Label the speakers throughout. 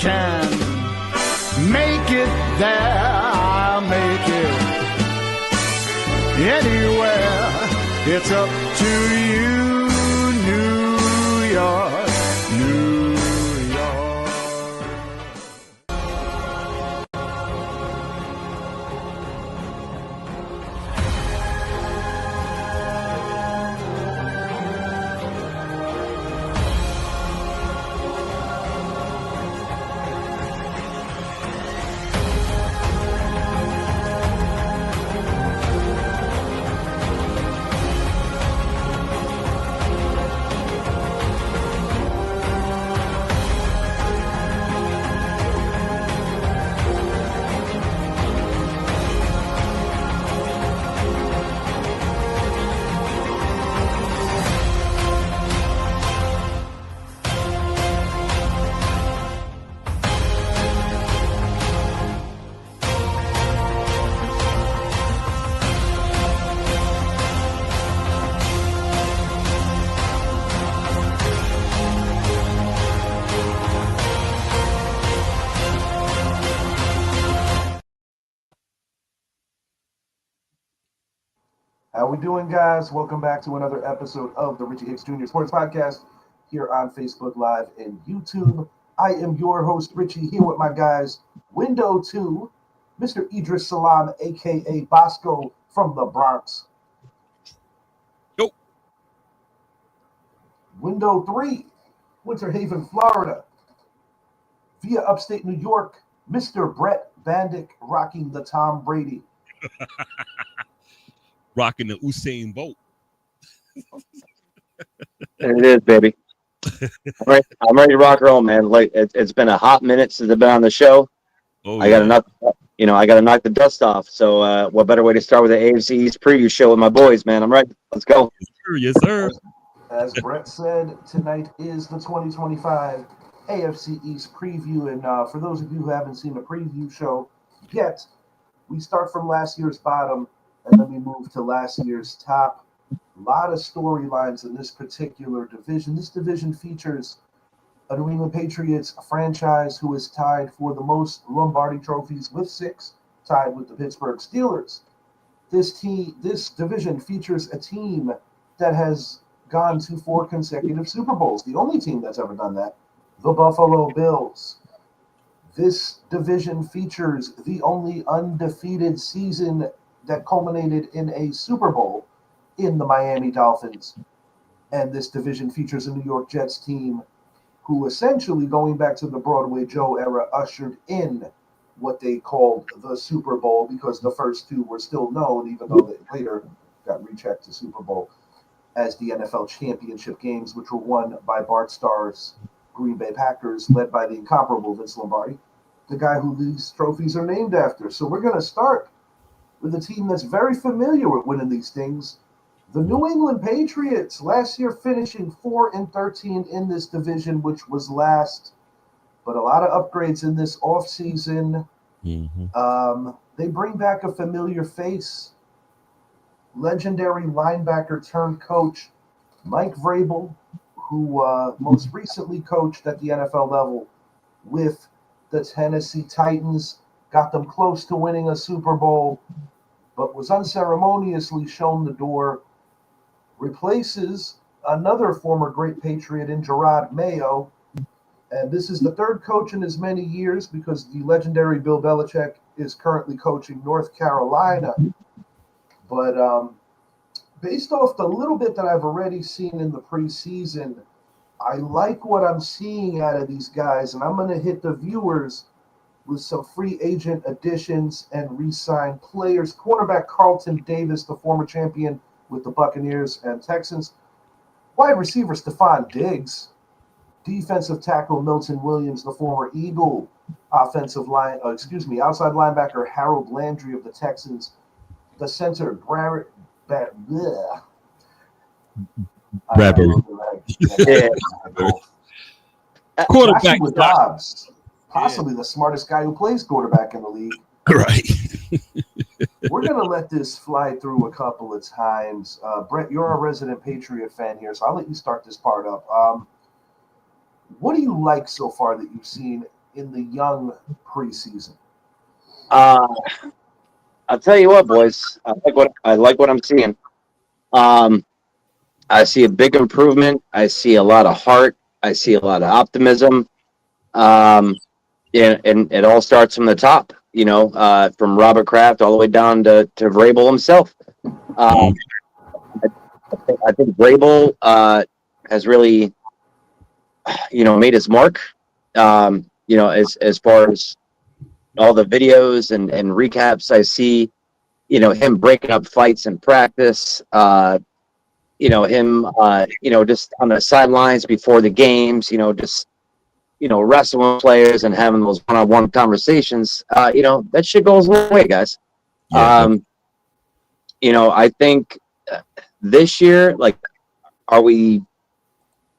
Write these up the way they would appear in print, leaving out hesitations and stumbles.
Speaker 1: can make it there, I'll make it anywhere. It's up to you, New York, New York.
Speaker 2: How we doing, guys? Welcome back to another episode of the Richie Hicks Jr. Sports Podcast here on Facebook Live and YouTube. I am your host, Richie, here with my guys, Window 2, Mr. Idris Salam, a.k.a. Bosco from the Bronx.
Speaker 3: Yo.
Speaker 2: Window 3, Winter Haven, Florida. Via upstate New York, Mr. Brett Bandick rocking the Tom Brady.
Speaker 3: Rocking the Usain Bolt.
Speaker 4: It is, baby. I'm ready to rock and roll, man. Like it's been a hot minute since I've been on the show. I gotta knock the dust off. So what better way to start with the AFC East Preview show with my boys, man? I'm ready. Let's go.
Speaker 3: Yes, sir.
Speaker 2: As Brett said, tonight is the 2025 AFC East Preview. And for those of you who haven't seen the preview show yet, we start from last year's bottom and then we move to last year's top. A lot of storylines in this particular division. This division features a New England Patriots franchise who is tied for the most Lombardi trophies with 6, tied with the Pittsburgh Steelers. This division features a team that has gone to 4 consecutive Super Bowls. The only team that's ever done that, the Buffalo Bills. This division features the only undefeated season that culminated in a Super Bowl in the Miami Dolphins. And this division features a New York Jets team who essentially, going back to the Broadway Joe era, ushered in what they called the Super Bowl because the first 2 were still known, even though they later got rechecked to Super Bowl, as the NFL championship games, which were won by Bart Starr's Green Bay Packers, led by the incomparable Vince Lombardi, the guy who these trophies are named after. So we're going to start with a team that's very familiar with winning these things, the New England Patriots, last year finishing 4-13 in this division, which was last, but a lot of upgrades in this offseason. They bring back a familiar face, legendary linebacker turned coach Mike Vrabel, who most recently coached at the NFL level with the Tennessee Titans, got them close to winning a Super Bowl, but was unceremoniously shown the door, replaces another former great Patriot in Gerard Mayo. And this is the 3rd coach in as many years because the legendary Bill Belichick is currently coaching North Carolina. But based off the little bit that I've already seen in the preseason, I like what I'm seeing out of these guys. And I'm going to hit the viewers with some free agent additions and re-signed players. Cornerback Carlton Davis, the former champion with the Buccaneers and Texans. Wide receiver Stephon Diggs. Defensive tackle Milton Williams, the former Eagle. Outside linebacker Harold Landry of the Texans. The center Bradbury.
Speaker 3: Quarterback
Speaker 2: Dobbs. Possibly the smartest guy who plays quarterback in the league.
Speaker 3: Right.
Speaker 2: We're going to let this fly through a couple of times. Brett, you're a resident Patriot fan here, so I'll let you start this part up. What do you like so far that you've seen in the young preseason?
Speaker 4: I'll tell you what, boys. I like what I'm seeing. I see a big improvement. I see a lot of heart. I see a lot of optimism. And it all starts from the top, from Robert Kraft all the way down to Vrabel himself. I think Vrabel has really, made his mark. As far as all the videos and recaps I see, him breaking up fights in practice. Him, just on the sidelines before the games, just wrestling with players and having those one-on-one conversations. That shit goes a long way, guys.
Speaker 3: Yeah,
Speaker 4: I think this year, are we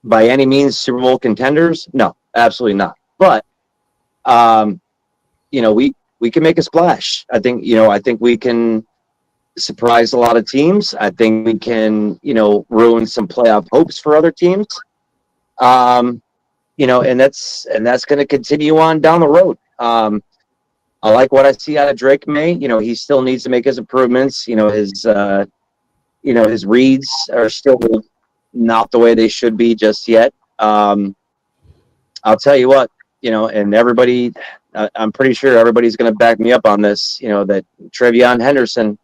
Speaker 4: by any means Super Bowl contenders? No, absolutely not. But we can make a splash. I think we can surprise a lot of teams. I think we can, ruin some playoff hopes for other teams. And that's going to continue on down the road. I like what I see out of Drake May. He still needs to make his improvements. His reads are still not the way they should be just yet. I'll tell you what, and everybody, I'm pretty sure everybody's going to back me up on this, that Trevion Henderson,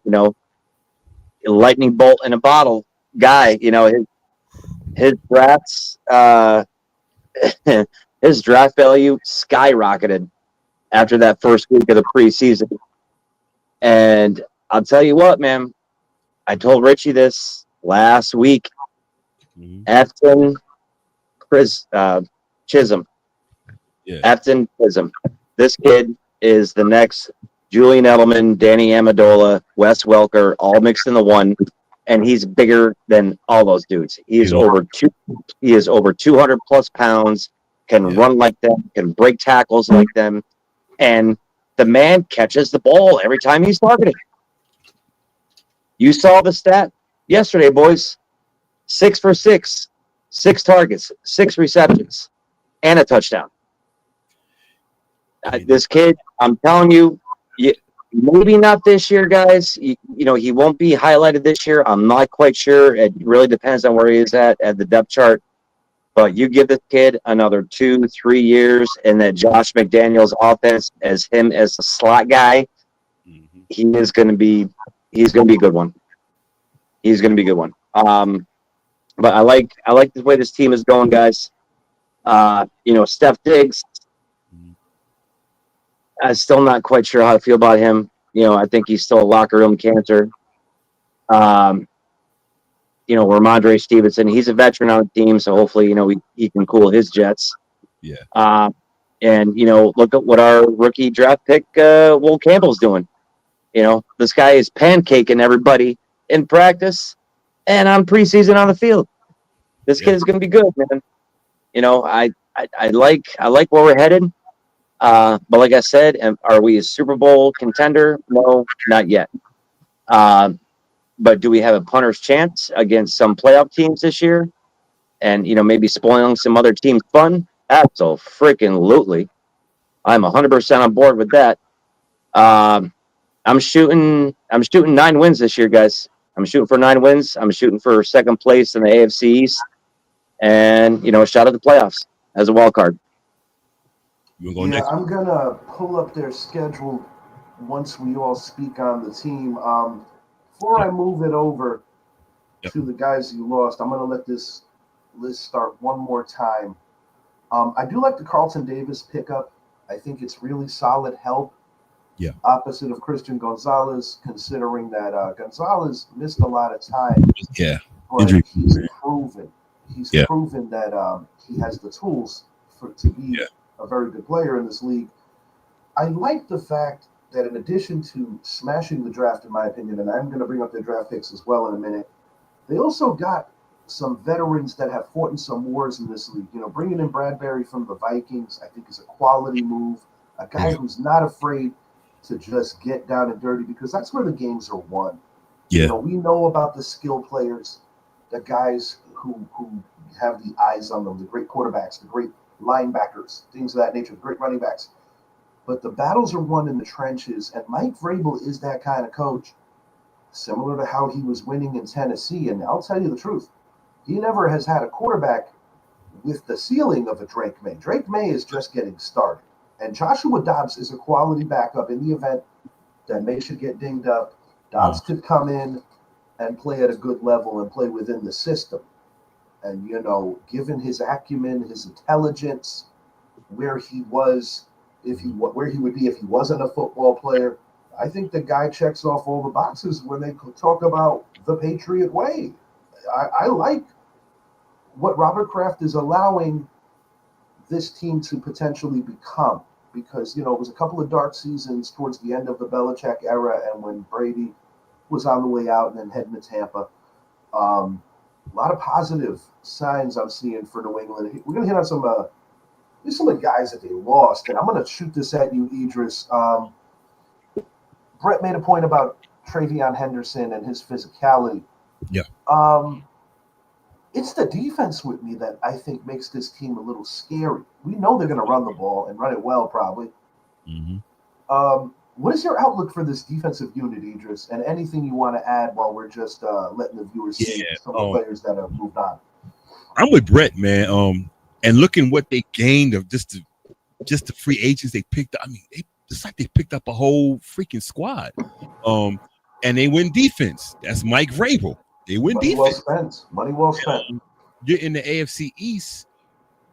Speaker 4: lightning bolt in a bottle guy, his drafts, his draft value skyrocketed after that first week of the preseason. And I'll tell you what, man, I told Richie this last week. Afton Chisholm.
Speaker 3: Yeah.
Speaker 4: Afton Chisholm. This kid is the next Julian Edelman, Danny Amendola, Wes Welker, all mixed in the one, and he's bigger than all those dudes. He is over 200 plus pounds, can run like them, can break tackles like them, and the man catches the ball every time he's targeted. You saw the stat yesterday, boys. 6 for 6, 6 targets, 6 receptions, and a touchdown. This kid, I'm telling you, maybe not this year, guys. He won't be highlighted this year. I'm not quite sure. It really depends on where he is at the depth chart. But you give this kid another 2-3 years in that Josh McDaniels offense as him as the slot guy, he's going to be a good one. He's going to be a good one. But I like the way this team is going, guys. Steph Diggs, I'm still not quite sure how I feel about him. I think he's still a locker room cancer. Ramondre Stevenson, he's a veteran on the team, so hopefully, he can cool his jets.
Speaker 3: Yeah.
Speaker 4: And look at what our rookie draft pick, Will Campbell's doing. This guy is pancaking everybody in practice and on preseason on the field. This kid is going to be good, man. I like where we're headed. But like I said, are we a Super Bowl contender? No, not yet. But do we have a punter's chance against some playoff teams this year? And, maybe spoiling some other teams' fun? Absolutely. I'm 100% on board with that. I'm shooting 9 wins this year, guys. I'm shooting for 9 wins. I'm shooting for second place in the AFC East. And, a shot at the playoffs as a wild card.
Speaker 3: You want to go next?
Speaker 2: I'm going to pull up their schedule once we all speak on the team. Before I move it over to the guys you lost, I'm going to let this list start one more time. I do like the Carlton Davis pickup. I think it's really solid help.
Speaker 3: Yeah.
Speaker 2: Opposite of Christian Gonzalez, considering that Gonzalez missed a lot of time.
Speaker 3: Yeah.
Speaker 2: But
Speaker 3: Injury.
Speaker 2: he's proven that he has the tools to be a very good player in this league. I like the fact that in addition to smashing the draft, in my opinion, and I'm going to bring up their draft picks as well in a minute, they also got some veterans that have fought in some wars in this league. Bringing in Bradbury from the Vikings, I think, is a quality move. A guy who's not afraid to just get down and dirty, because that's where the games are won.
Speaker 3: Yeah.
Speaker 2: We know about the skill players, the guys who have the eyes on them, the great quarterbacks, the great linebackers, things of that nature, great running backs. But the battles are won in the trenches, and Mike Vrabel is that kind of coach, similar to how he was winning in Tennessee. And I'll tell you the truth, he never has had a quarterback with the ceiling of a Drake May. Drake May is just getting started. And Joshua Dobbs is a quality backup in the event that May should get dinged up. Dobbs could come in and play at a good level and play within the system. And, given his acumen, his intelligence, where he was, where he would be if he wasn't a football player, I think the guy checks off all the boxes when they talk about the Patriot way. I like what Robert Kraft is allowing this team to potentially become, because, it was a couple of dark seasons towards the end of the Belichick era and when Brady was on the way out and then heading to Tampa. A lot of positive signs I'm seeing for New England. We're going to hit on some of the guys that they lost, and I'm going to shoot this at you, Idris. Brett made a point about Travion Henderson and his physicality.
Speaker 3: Yeah.
Speaker 2: It's the defense with me that I think makes this team a little scary. We know they're going to run the ball and run it well, probably.
Speaker 3: Mm-hmm.
Speaker 2: What is your outlook for this defensive unit, Idris? And anything you want to add while we're just letting the viewers see some of the players that have moved on?
Speaker 3: I'm with Brett, man. And looking what they gained of just the free agents they picked up. I mean, it's like they picked up a whole freaking squad. And they win defense. That's Mike Vrabel. They win defense.
Speaker 2: Money well spent.
Speaker 3: You're in the AFC East.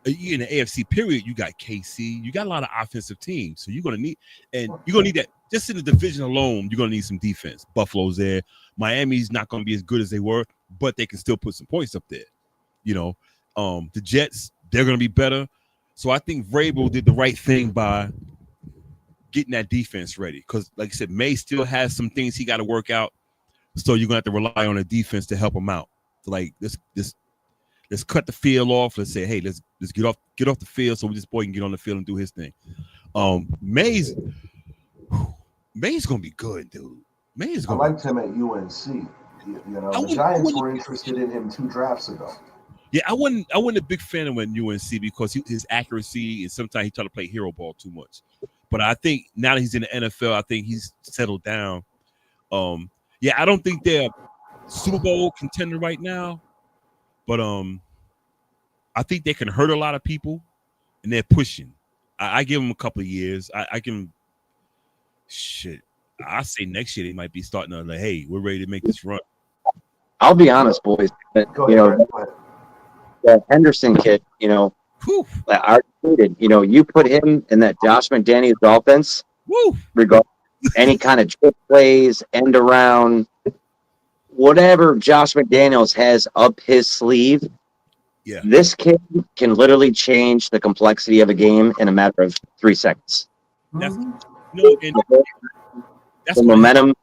Speaker 3: You're in the AFC period. You got KC. You got a lot of offensive teams. So you're gonna need that. Just in the division alone, you're gonna need some defense. Buffalo's there. Miami's not gonna be as good as they were, but they can still put some points up there. The Jets, they're gonna be better. So I think Vrabel did the right thing by getting that defense ready. Because, like I said, May still has some things he got to work out. So you're gonna have to rely on the defense to help him out. So let's cut the field off. Let's say, hey, let's get off the field so this boy can get on the field and do his thing. May's gonna be good, dude. I
Speaker 2: liked him at UNC. The Giants were interested in him 2 drafts ago.
Speaker 3: Yeah, I wasn't a big fan of him at UNC because his accuracy and sometimes he tried to play hero ball too much. But I think now that he's in the NFL, I think he's settled down. I don't think they're Super Bowl contender right now, but I think they can hurt a lot of people, and they're pushing. I give them a couple of years. I can. Shit, I say next year they might be starting to like, hey, we're ready to make this run.
Speaker 4: I'll be honest, boys. Go ahead. The Henderson kid, I tweeted, you put him in that Josh McDaniels offense, regardless of any kind of trick plays, end around, whatever Josh McDaniels has up his sleeve.
Speaker 3: Yeah,
Speaker 4: this kid can literally change the complexity of a game in a matter of 3 seconds.
Speaker 3: That's
Speaker 4: the momentum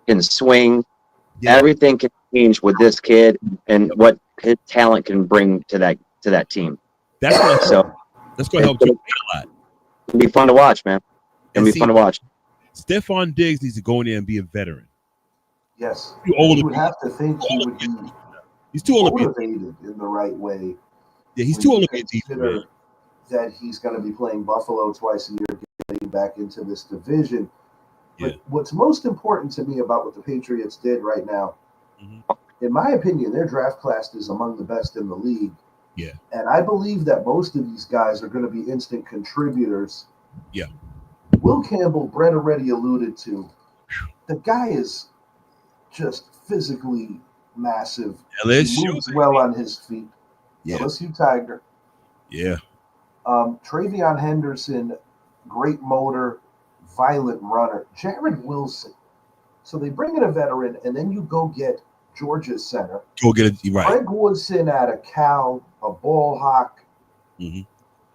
Speaker 4: can swing. Yeah. Everything can change with this kid and what his talent can bring to that team.
Speaker 3: That's gonna help you a lot.
Speaker 4: It'll be fun to watch, man. It'll be fun to watch.
Speaker 3: Stephon Diggs needs to go in there and be a veteran.
Speaker 2: Yes, you would have to think he would be.
Speaker 3: He's too old
Speaker 2: motivated in the right way.
Speaker 3: Yeah, he's too old to be
Speaker 2: consider that he's going to be playing Buffalo twice a year, getting back into this division. But what's most important to me about what the Patriots did right now, in my opinion, their draft class is among the best in the league.
Speaker 3: Yeah.
Speaker 2: And I believe that most of these guys are going to be instant contributors.
Speaker 3: Yeah.
Speaker 2: Will Campbell, Brett already alluded to, the guy is just physically massive.
Speaker 3: LSU,
Speaker 2: he moves well on his feet.
Speaker 3: Yeah.
Speaker 2: LSU Tiger.
Speaker 3: Yeah.
Speaker 2: Travion Henderson, great motor, violent runner. Jared Wilson. So they bring in a veteran, and then you go get Georgia's center.
Speaker 3: Go get it right.
Speaker 2: Greg Woodson out of Cal, a ball hawk.
Speaker 3: Mm-hmm.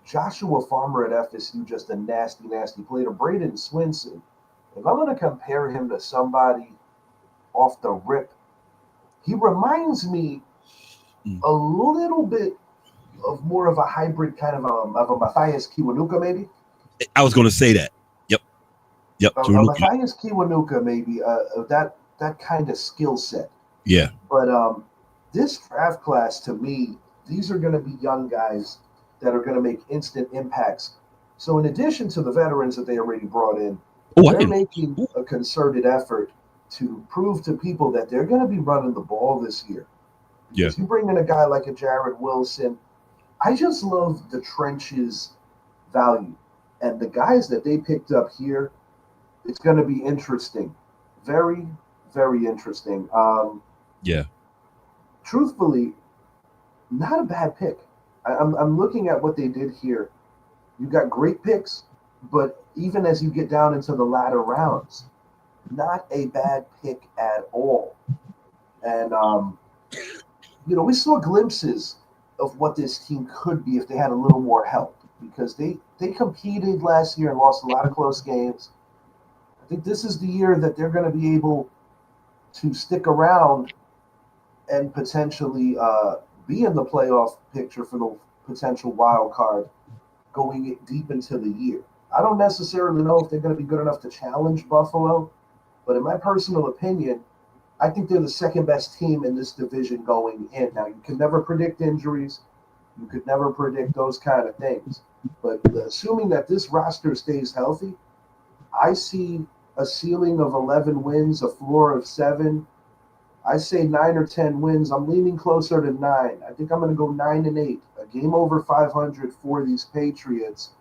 Speaker 2: Joshua Farmer at FSU, just a nasty, nasty player. Braden Swinson. If I'm going to compare him to somebody off the rip, he reminds me a little bit of more of a hybrid kind of a Matthias Kiwanuka, maybe.
Speaker 3: I was going to say that. Yep.
Speaker 2: Matthias Kiwanuka, maybe that kind of skill set.
Speaker 3: Yeah.
Speaker 2: But this draft class, to me, these are going to be young guys that are going to make instant impacts. So in addition to the veterans that they already brought in, they're making a concerted effort to prove to people that they're going to be running the ball this year. Because you bring in a guy like a Jared Wilson, I just love the trenches value. And the guys that they picked up here, it's going to be interesting. Very, very interesting. Truthfully, not a bad pick. I'm looking at what they did here. You got great picks, but even as you get down into the latter rounds, not a bad pick at all. And, we saw glimpses of what this team could be if they had a little more help, because they competed last year and lost a lot of close games. I think this is the year that they're going to be able to stick around and potentially be in the playoff picture for the potential wild card going deep into the year. I don't necessarily know if they're going to be good enough to challenge Buffalo, but in my personal opinion, I think they're the second best team in this division going in. Now, you can never predict injuries. You could never predict those kind of things. But assuming that this roster stays healthy, I see a ceiling of 11 wins, a floor of 7. I say 9 or 10 wins. I'm leaning closer to 9. I think I'm going to go 9-8, a game over 500 for these Patriots.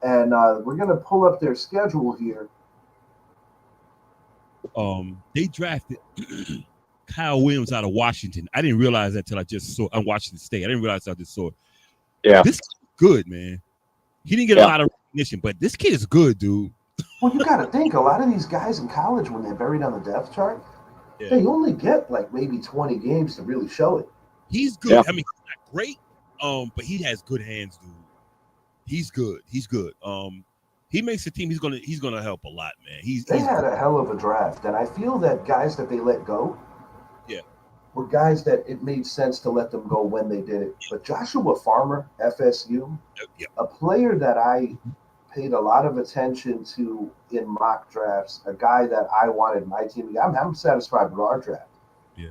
Speaker 2: And we're going to pull up their schedule here.
Speaker 3: They drafted Kyle Williams out of Washington. I didn't realize that till I just saw on Washington State. I didn't realize I just saw it.
Speaker 4: Yeah.
Speaker 3: This is good, man. He didn't get a lot of recognition, but this kid is good, dude.
Speaker 2: Well, you got to think, a lot of these guys in college, when they're buried on the depth chart, they only get like maybe 20 games to really show it.
Speaker 3: He's good. Yeah. I mean, he's not great, but he has good hands, dude. He's good. He makes the team. He's gonna help a lot, man.
Speaker 2: They had a hell of a draft, and I feel that guys that they let go, were guys that it made sense to let them go when they did it. But Joshua Farmer, FSU, a player that I paid a lot of attention to in mock drafts, a guy that I wanted my team. I'm satisfied with our draft,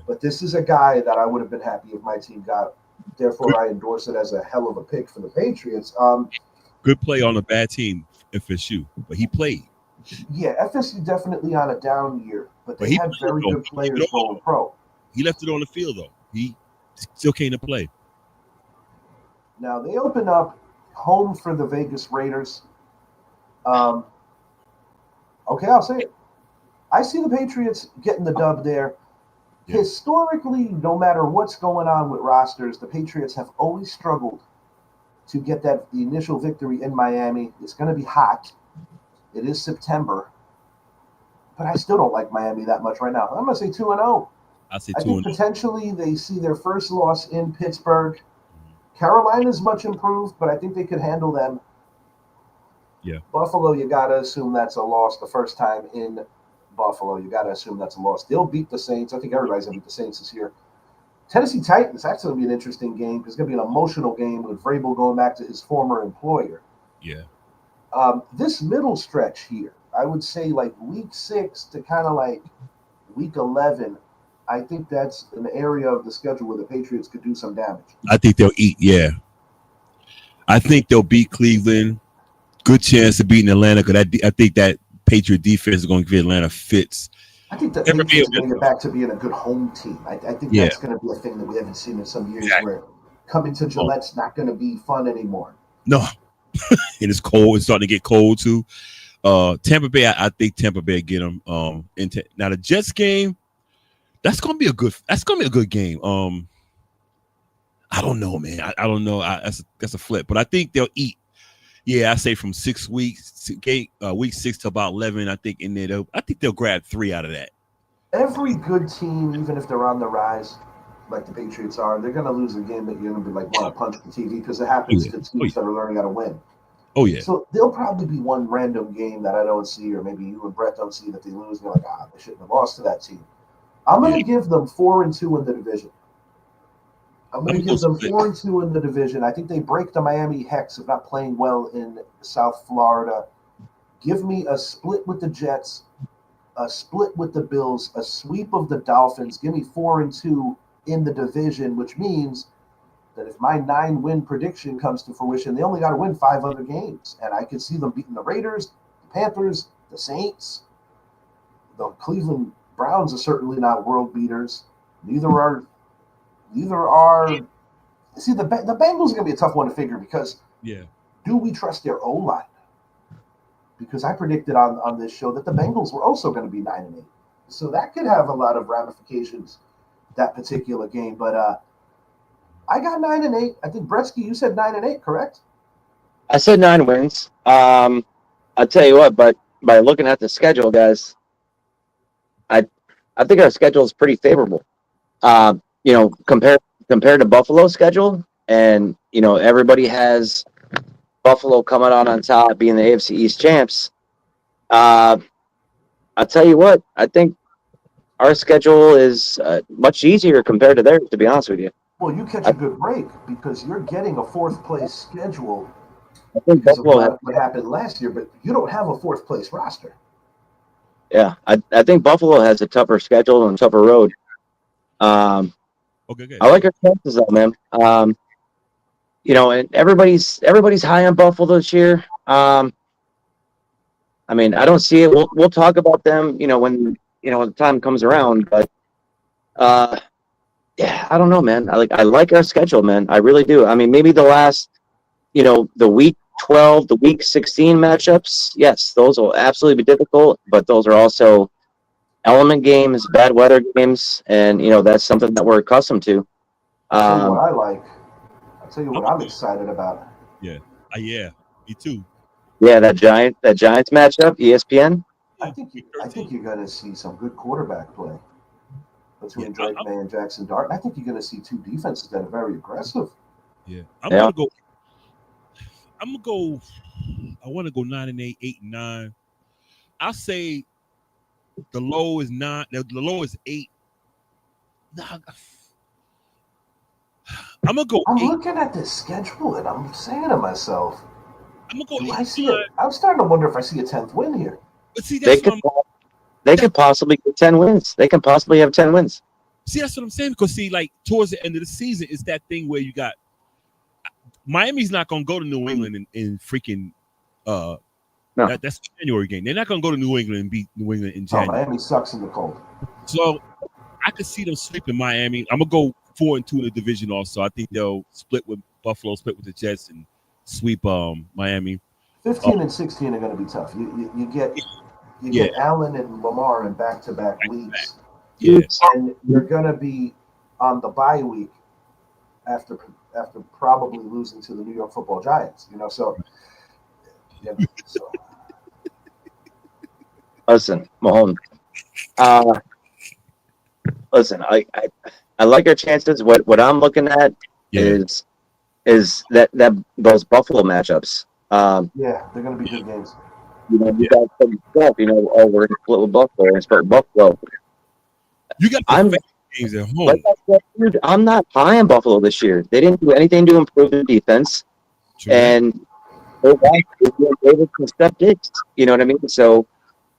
Speaker 2: but this is a guy that I would have been happy if my team got. Therefore, I endorse it as a hell of a pick for the Patriots.
Speaker 3: Good play on a bad team, FSU, but he played.
Speaker 2: Yeah, FSU definitely on a down year, but they had very good players going pro.
Speaker 3: He left it on the field, though. He still came to play.
Speaker 2: Now, they open up home for the Vegas Raiders. Okay, I'll say it. I see the Patriots getting the dub there. Yeah. Historically, no matter what's going on with rosters, the Patriots have always struggled to get the initial victory in Miami. It's going to be hot. It is September. But I still don't like Miami that much right now. I'm going to say 2-0.
Speaker 3: I
Speaker 2: think potentially they see their first loss in Pittsburgh. Carolina's much improved, but I think they could handle them.
Speaker 3: Yeah.
Speaker 2: Buffalo, you got to assume that's a loss the first time in Buffalo. You got to assume that's a loss. They'll beat the Saints. I think everybody's going to beat the Saints this year. Tennessee Titans, that's going to be an interesting game because it's going to be an emotional game with Vrabel going back to his former employer.
Speaker 3: Yeah.
Speaker 2: This middle stretch here, I would say like week 6 to kind of like week 11, I think that's an area of the schedule where the Patriots could do some damage.
Speaker 3: I think they'll eat, I think they'll beat Cleveland. Good chance of beating Atlanta because I think that Patriot defense is going to give Atlanta fits.
Speaker 2: I think the Patriots are going to get back to being a good home team. I think that's going to be a thing that we haven't seen in some years where coming to Gillette's not going to be fun anymore.
Speaker 3: No. And it's cold. It's starting to get cold, too. Tampa Bay, I think Tampa Bay get them. Now, the Jets game, that's going to be a good game. I don't know, man. I don't know. That's a flip. But I think they'll eat. Yeah, I say from 6 weeks to week 6 to about 11. I think in there, I think they'll grab 3 out of that.
Speaker 2: Every good team, even if they're on the rise, like the Patriots are, they're going to lose a game that you're going to be like, want to punch the TV because it happens to teams that are learning how to win.
Speaker 3: Oh yeah.
Speaker 2: So there'll probably be one random game that I don't see, or maybe you and Brett don't see that they lose. And you're like, they shouldn't have lost to that team. I'm going to give them 4-2 in the division. I'm going to give them 4-2 in the division. I think they break the Miami Hex of not playing well in South Florida. Give me a split with the Jets, a split with the Bills, a sweep of the Dolphins. Give me 4-2 in the division, which means that if my 9-win prediction comes to fruition, they only got to win 5 other games. And I could see them beating the Raiders, the Panthers, the Saints. The Cleveland Browns are certainly not world beaters. Neither are. See, the Bengals are going to be a tough one to figure because do we trust their O-line? Because I predicted on this show that the Bengals were also going to be 9-8. So that could have a lot of ramifications, that particular game. But I got 9-8. I think, Bretsky, you said 9-8, correct?
Speaker 4: I said 9 wins. I'll tell you what, but by looking at the schedule, guys, I think our schedule is pretty favorable. Compared to Buffalo's schedule, and everybody has Buffalo coming out on top, being the AFC East champs. I'll tell you what, I think our schedule is much easier compared to theirs, to be honest with you.
Speaker 2: Well, you catch a good break because you're getting a 4th place schedule.
Speaker 4: I think Buffalo
Speaker 2: what happened last year, but you don't have a 4th place roster.
Speaker 4: Yeah, I think Buffalo has a tougher schedule and a tougher road.
Speaker 3: Okay, good.
Speaker 4: I like our chances though, man. And everybody's high on Buffalo this year. I don't see it. We'll talk about them, when the time comes around. But I don't know, man. I like our schedule, man. I really do. I mean, maybe the last, the week 12, the week 16 matchups. Yes, those will absolutely be difficult, but those are also element games, bad weather games, and that's something that we're accustomed to.
Speaker 2: I'll tell you what I like. I'll tell you what I'm excited about.
Speaker 3: Yeah, me too.
Speaker 4: Yeah, that Giants matchup, ESPN.
Speaker 2: I think you're going to see some good quarterback play between Drake May and Jackson Dart. I think you're going to see 2 defenses that are very aggressive.
Speaker 3: Yeah, I want to go 9-8, 8-9. I'll say the low is 9. The low is 8. I'm gonna go.
Speaker 2: I'm
Speaker 3: 8.
Speaker 2: looking at this schedule and I'm saying to myself,
Speaker 3: I'm gonna go.
Speaker 2: do
Speaker 3: 8,
Speaker 2: I see it? I'm starting to wonder if I see a 10th win here.
Speaker 3: But see,
Speaker 4: they could possibly get 10 wins. They can possibly have 10 wins.
Speaker 3: See, that's what I'm saying. Because towards the end of the season, it's that thing where you got Miami's not gonna go to New England in freaking no. That's the January game. They're not gonna go to New England and beat New England in January.
Speaker 2: Miami sucks in the cold.
Speaker 3: So I could see them sweeping Miami. I'm gonna go 4-2 in the division. Also, I think they'll split with Buffalo, split with the Jets, and sweep Miami.
Speaker 2: 15 and 16 are going to be tough. You get Allen and Lamar in back-to-back weeks, and you're going to be on the bye week after probably losing to the New York Football Giants. So.
Speaker 4: Listen, Mahomes. Listen, I like our chances. What I'm looking at is that those Buffalo matchups.
Speaker 2: They're going to be good games.
Speaker 4: You got some stuff. We're going to split with Buffalo and split with Buffalo.
Speaker 3: You got the games at home.
Speaker 4: Like I said, dude, I'm not high on Buffalo this year. They didn't do anything to improve the defense, and they're able to step dicks. You know what I mean? So.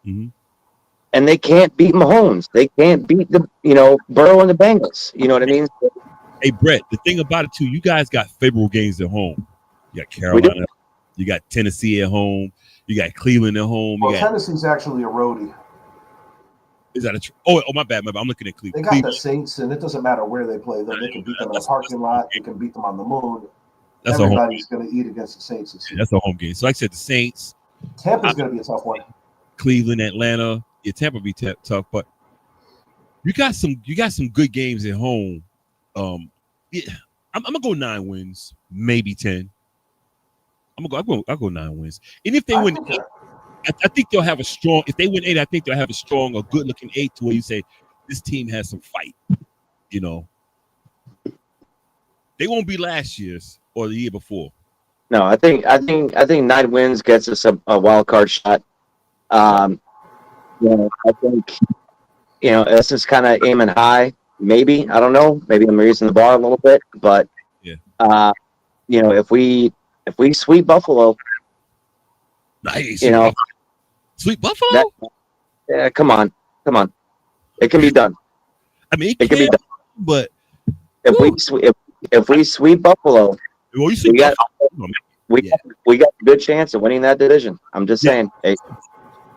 Speaker 4: Mm-hmm. And they can't beat Mahomes. They can't beat the Burrow and the Bengals. You know what I mean?
Speaker 3: Hey Brett, the thing about it too, you guys got favorable games at home. You got Carolina, you got Tennessee at home, you got Cleveland at home.
Speaker 2: Well, Tennessee's actually a roadie.
Speaker 3: Is that oh my bad. I'm looking at Cleveland.
Speaker 2: They got the Saints, and it doesn't matter where they play them. They can beat them in a parking lot. They can beat them on the moon. Everybody's going to eat against the Saints this year.
Speaker 3: That's a home game. So like I said, the Saints.
Speaker 2: Tampa's going to be a tough one.
Speaker 3: Cleveland, Atlanta. Yeah, Tampa be tough, but you got some good games at home. I'm gonna go 9 wins, maybe 10. I'll go 9 wins. And if they win 8, I think they'll have a strong. If they win 8, I think they'll have a strong or good looking 8 to where you say this team has some fight. They won't be last year's or the year before.
Speaker 4: No, I think 9 wins gets us a wild card shot. I think, this is kind of aiming high. Maybe, I don't know. Maybe I'm raising the bar a little bit, but if we sweep Buffalo,
Speaker 3: nice. Sweep Buffalo.
Speaker 4: Come on, it can be done.
Speaker 3: I mean, it can be done, but
Speaker 4: if If we sweep Buffalo,
Speaker 3: well, you see,
Speaker 4: we got
Speaker 3: yeah.
Speaker 4: we got a good chance of winning that division. I'm just saying. Hey,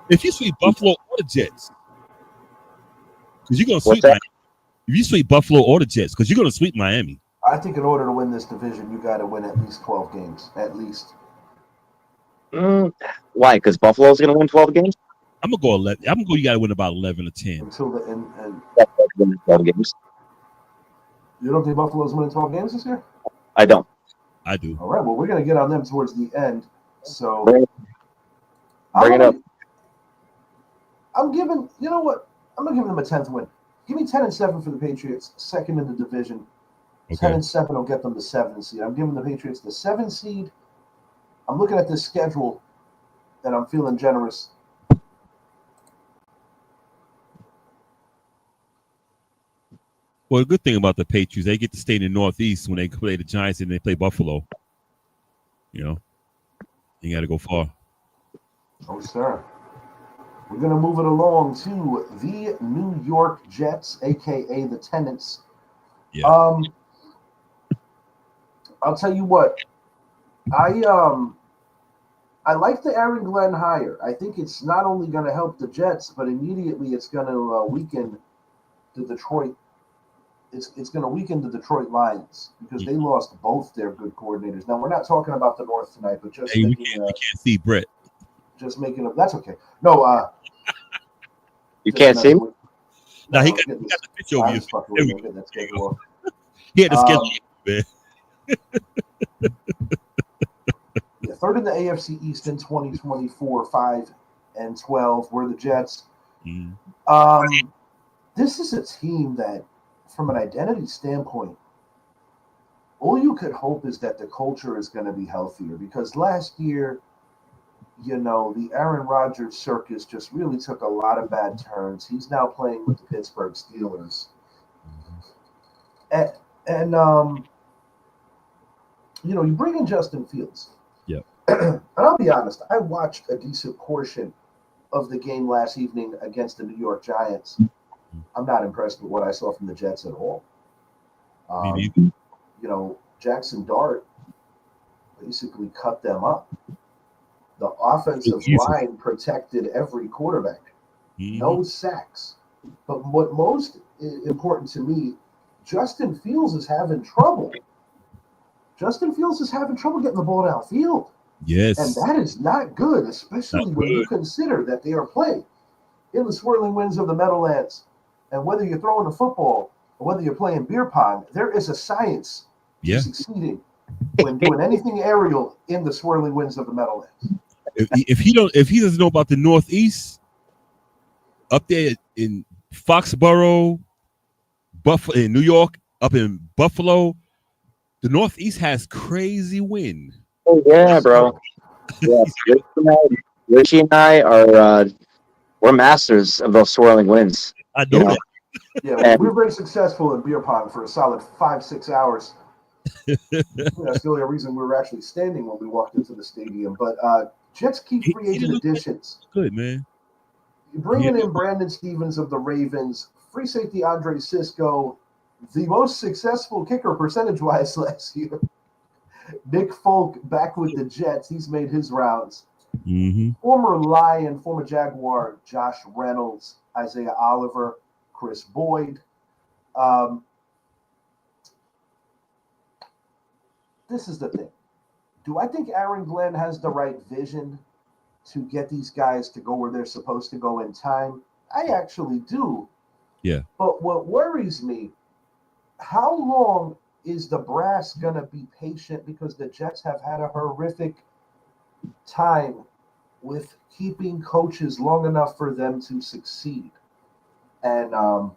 Speaker 3: if you sweep Buffalo or the Jets, because you're gonna
Speaker 4: what's
Speaker 3: sweep
Speaker 4: that?
Speaker 3: Miami. If you sweep Buffalo or the Jets, because you're gonna sweep Miami.
Speaker 2: I think in order to win this division, you got to win at least 12 games, at least.
Speaker 4: Why? Because Buffalo's going to win 12 games.
Speaker 3: I'm gonna go 11. I'm gonna go. You got to win about 11 or 10.
Speaker 2: Until the end.
Speaker 4: 12 games.
Speaker 2: You don't think Buffalo's winning 12 games this year?
Speaker 4: I don't.
Speaker 3: I do.
Speaker 2: All right. Well, we're going to get on them towards the end. So
Speaker 4: bring it up.
Speaker 2: I'm giving. You know what? I'm gonna give them a 10th win. Give me 10-7 for the Patriots, second in the division.
Speaker 3: Okay.
Speaker 2: 10-7 will get them the 7th seed. I'm giving the Patriots the 7th seed. I'm looking at this schedule, and I'm feeling generous.
Speaker 3: Well, the good thing about the Patriots, they get to stay in the Northeast when they play the Giants and they play Buffalo. You know, you got to go far.
Speaker 2: Oh, sir. We're going to move it along to the New York Jets, a.k.a. the Tenants.
Speaker 3: Yeah.
Speaker 2: I'll tell you what. I like the Aaron Glenn hire. I think it's not only going to help the Jets, but immediately it's going to weaken the Detroit. It's going to weaken the Detroit Lions because they lost both their good coordinators. Now, we're not talking about the North tonight, but just
Speaker 3: we can't see Brett.
Speaker 2: Just making up. That's okay. No,
Speaker 4: you can't see me?
Speaker 3: No, he got the picture over you.
Speaker 2: Yeah,
Speaker 3: the schedule, man.
Speaker 2: Yeah, third in the AFC East in 2024, 5-12. We're the Jets. This is a team that, from an identity standpoint, all you could hope is that the culture is going to be healthier because last year, you know, the Aaron Rodgers circus just really took a lot of bad turns. He's now playing with the Pittsburgh Steelers. And you know, you bring in Justin Fields.
Speaker 3: Yeah.
Speaker 2: And I'll be honest, I watched a decent portion of the game last evening against the New York Giants. I'm not impressed with what I saw from the Jets at all. You know, Jackson Dart basically cut them up. The offensive line protected every quarterback. No sacks. But what most important to me, Justin Fields is having trouble. Justin Fields is having trouble getting the ball downfield.
Speaker 3: Yes.
Speaker 2: And that is not good, especially when you consider that they are playing in the swirling winds of the Meadowlands. And whether you're throwing the football or whether you're playing beer pong, there is a science to succeeding when doing anything aerial in the swirling winds of the Meadowlands.
Speaker 3: If he doesn't know about the Northeast, up there in Foxborough, Buffalo, in New York, up in Buffalo, the Northeast has crazy wind.
Speaker 4: Oh yeah, bro. Yeah, Richie and I are we're masters of those swirling winds.
Speaker 3: I know that.
Speaker 2: Yeah, we were very successful in beer pong for a solid 5-6 hours. That's the only reason we were actually standing when we walked into the stadium. But Jets keep free agent additions.
Speaker 3: Good, man.
Speaker 2: You're bringing in Brandon Stevens of the Ravens, free safety Andre Sisco, the most successful kicker percentage-wise last year. Nick Folk back with the Jets. He's made his rounds. Former Lion, former Jaguar, Josh Reynolds, Isaiah Oliver, Chris Boyd. This is the thing. Do I think Aaron Glenn has the right vision to get these guys to go where they're supposed to go in time? I actually do.
Speaker 3: Yeah.
Speaker 2: But what worries me, how long is the brass going to be patient? Because the Jets have had a horrific time with keeping coaches long enough for them to succeed. And I'll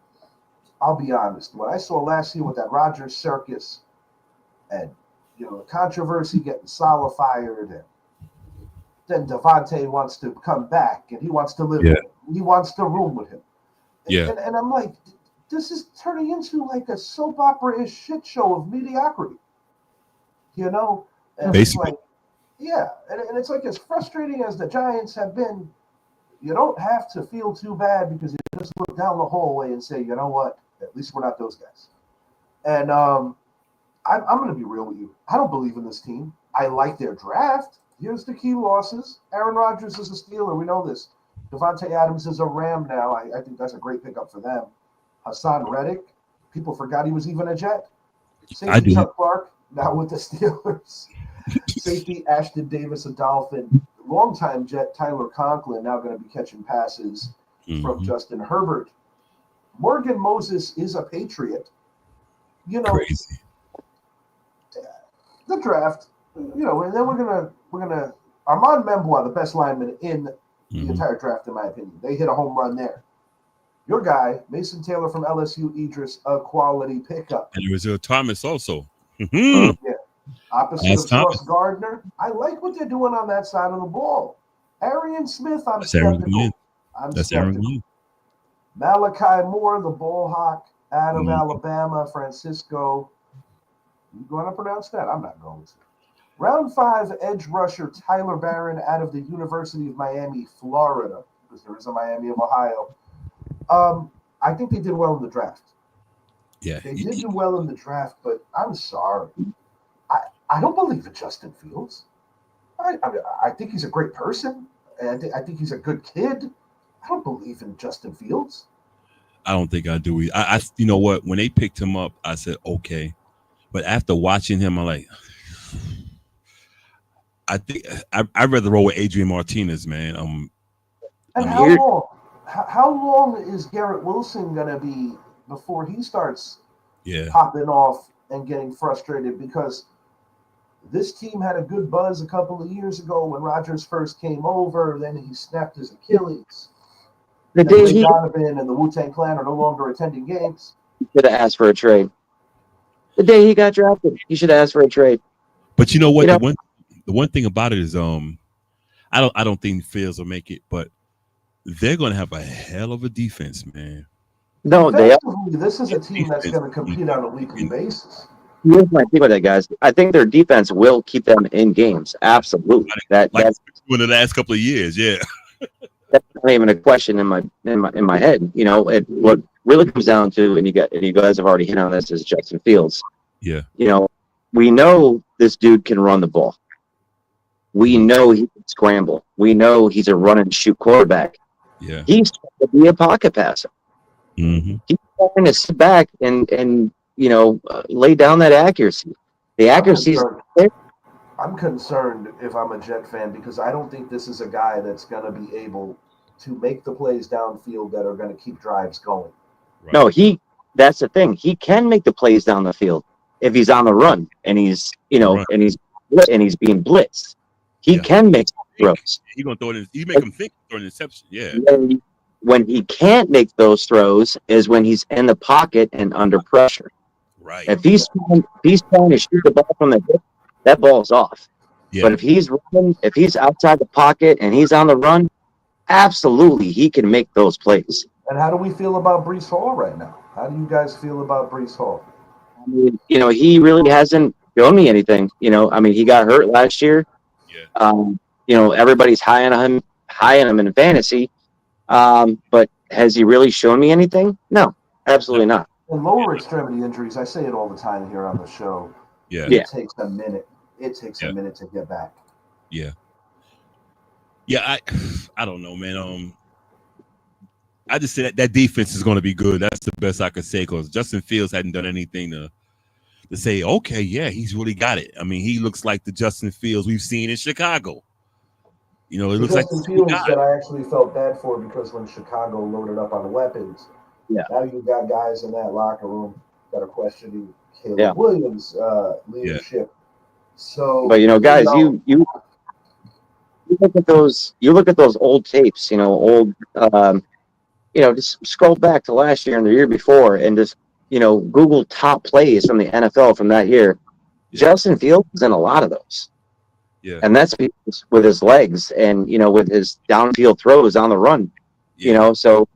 Speaker 2: be honest, what I saw last year with that Rodgers circus and, you know, the controversy getting Saleh fired, and then Devontae wants to come back and he wants to live with him. He wants to room with him. And I'm like, this is turning into like a soap opera-ish shit show of mediocrity. You know? And
Speaker 3: basically.
Speaker 2: It's like, yeah. And it's like, as frustrating as the Giants have been, you don't have to feel too bad because you just look down the hallway and say, you know what? At least we're not those guys. And I'm going to be real with you. I don't believe in this team. I like their draft. Here's the key losses. Aaron Rodgers is a Steeler. We know this. Devontae Adams is a Ram now. I think that's a great pickup for them. Hassan Reddick. People forgot he was even a Jet. Safety Chuck Clark, now with the Steelers. Safety Ashton Davis, a Dolphin. Longtime Jet Tyler Conklin, now going to be catching passes from Justin Herbert. Morgan Moses is a Patriot. You know,
Speaker 3: crazy.
Speaker 2: The draft, you know, and then we're gonna Armand Membois, the best lineman in the entire draft, in my opinion. They hit a home run there. Your guy, Mason Taylor from LSU, Idris, a quality pickup.
Speaker 3: And there was Thomas also.
Speaker 2: Yeah. Opposite of Sauce Gardner. I like what they're doing on that side of the ball. Arian Smith, I'm skeptical. Malachi Moore, the ball hawk out of Alabama, Francisco. You going to pronounce that? I'm not going to. Round 5, edge rusher Tyler Barron out of the University of Miami, Florida, because there is a Miami of Ohio. I think they did well in the draft.
Speaker 3: Yeah,
Speaker 2: they did do well in the draft, but I'm sorry. I don't believe in Justin Fields. I think he's a great person. And I think he's a good kid. I don't believe in Justin Fields.
Speaker 3: I don't think I do. I you know what? When they picked him up, I said, okay. But after watching him, I'm like, I think I'd rather roll with Adrian Martinez, man.
Speaker 2: And how long is Garrett Wilson gonna be before he starts popping off and getting frustrated? Because this team had a good buzz a couple of years ago when Rodgers first came over. Then he snapped his Achilles. The day Donovan and the Wu-Tang Clan are no longer attending games.
Speaker 4: He should have asked for a trade. The day he got drafted, he should have asked for a trade.
Speaker 3: But you know what? The one thing about it is, I don't think Fields will make it, but they're going to have a hell of a defense, man.
Speaker 4: No, they are.
Speaker 2: This is a team that's going to compete on a weekly basis.
Speaker 4: Here's my thing with that, guys. I think their defense will keep them in games. Absolutely. That's
Speaker 3: in the last couple of years, yeah.
Speaker 4: That's not even a question in my head. You know, what really comes down to, and you guys have already hit on this, is Justin Fields.
Speaker 3: Yeah.
Speaker 4: You know, we know this dude can run the ball. We know he can scramble. We know he's a run and shoot quarterback.
Speaker 3: Yeah. He's
Speaker 4: trying to be a pocket passer. He's trying to sit back and you know, lay down that accuracy. The accuracy is there.
Speaker 2: I'm concerned if I'm a Jet fan because I don't think this is a guy that's going to be able to make the plays downfield that are going to keep drives going.
Speaker 4: Right. No, that's the thing. He can make the plays down the field if he's on the run and he's, you know, and he's being blitzed. He can make throws.
Speaker 3: He's going to throw it in. You make him think for an interception. Yeah.
Speaker 4: When he can't make those throws is when he's in the pocket and under pressure.
Speaker 3: Right.
Speaker 4: If he's trying to shoot the ball from the hip, that ball's off. Yeah. But if he's running, if he's outside the pocket and he's on the run, absolutely he can make those plays.
Speaker 2: And how do we feel about Breece Hall right now? How do you guys feel about Breece Hall?
Speaker 4: I mean, you know, he really hasn't shown me anything. You know, I mean, he got hurt last year. Yeah. You know, everybody's high on him in fantasy. But has he really shown me anything? No, absolutely not.
Speaker 2: And lower extremity injuries, I say it all the time here on the show.
Speaker 3: Yeah.
Speaker 2: It takes a minute. It takes a minute to get back.
Speaker 3: Yeah. Yeah, I don't know, man. I just said that defense is going to be good. That's the best I could say because Justin Fields hadn't done anything to say, okay, yeah, he's really got it. I mean, he looks like the Justin Fields we've seen in Chicago. You know, it looks like
Speaker 2: Fields that I actually felt bad for because when Chicago loaded up on the weapons, now you got guys in that locker room that are questioning Caleb Williams' leadership. Yeah. So,
Speaker 4: but you know, guys, you look at those old tapes. You know, you know, just scroll back to last year and the year before, and just Google top plays from the NFL from that year. Yeah. Justin Fields is in a lot of those.
Speaker 3: Yeah,
Speaker 4: and that's with his legs and with his downfield throws on the run. Yeah. So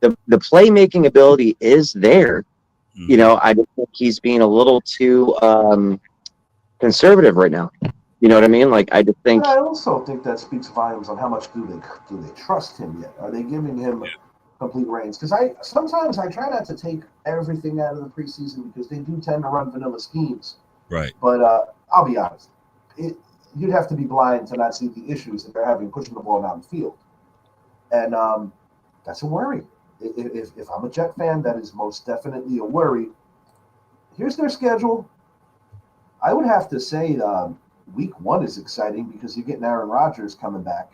Speaker 4: the playmaking ability is there. Mm-hmm. I just think he's being a little too conservative right now. You know what I mean? Like I just think.
Speaker 2: I also think that speaks volumes on how much do they trust him yet? Are they giving him complete reins? Because sometimes I try not to take everything out of the preseason because they do tend to run vanilla schemes.
Speaker 3: Right.
Speaker 2: But I'll be honest, you'd have to be blind to not see the issues that they're having pushing the ball down the field, and that's a worry. If I'm a Jet fan, that is most definitely a worry. Here's their schedule. I would have to say week 1 is exciting because you're getting Aaron Rodgers coming back.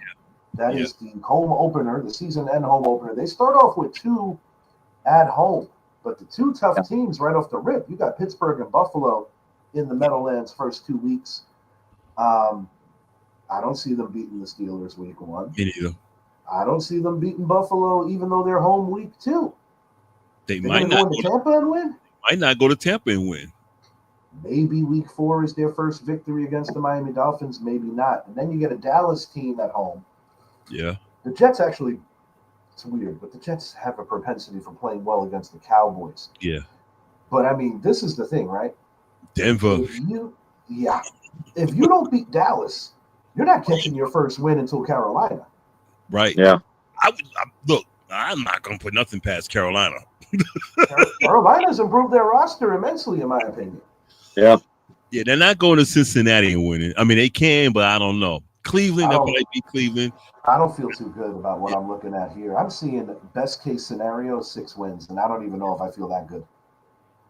Speaker 2: That is the home opener, the season end home opener. They start off with 2 at home, but the 2 tough teams right off the rip. You got Pittsburgh and Buffalo in the Meadowlands first 2 weeks. I don't see them beating the Steelers week 1.
Speaker 3: Me neither.
Speaker 2: I don't see them beating Buffalo, even though they're home week 2.
Speaker 3: They
Speaker 2: They're
Speaker 3: might
Speaker 2: going
Speaker 3: not
Speaker 2: to Tampa and win.
Speaker 3: Might not go to Tampa and win.
Speaker 2: Maybe week 4 is their first victory against the Miami Dolphins. Maybe not. And then you get a Dallas team at home.
Speaker 3: Yeah.
Speaker 2: The Jets actually, it's weird, but the Jets have a propensity for playing well against the Cowboys.
Speaker 3: Yeah.
Speaker 2: But, I mean, this is the thing, right?
Speaker 3: Denver.
Speaker 2: If you don't beat Dallas, you're not catching your first win until Carolina.
Speaker 3: Right.
Speaker 4: Yeah.
Speaker 3: Look, I'm not going to put nothing past Carolina.
Speaker 2: Carolina's improved their roster immensely, in my opinion.
Speaker 4: Yeah.
Speaker 3: Yeah, they're not going to Cincinnati and winning. I mean, they can, but I don't know. Cleveland, that might be Cleveland.
Speaker 2: I don't feel too good about what I'm looking at here. I'm seeing best case scenario 6 wins, and I don't even know if I feel that good.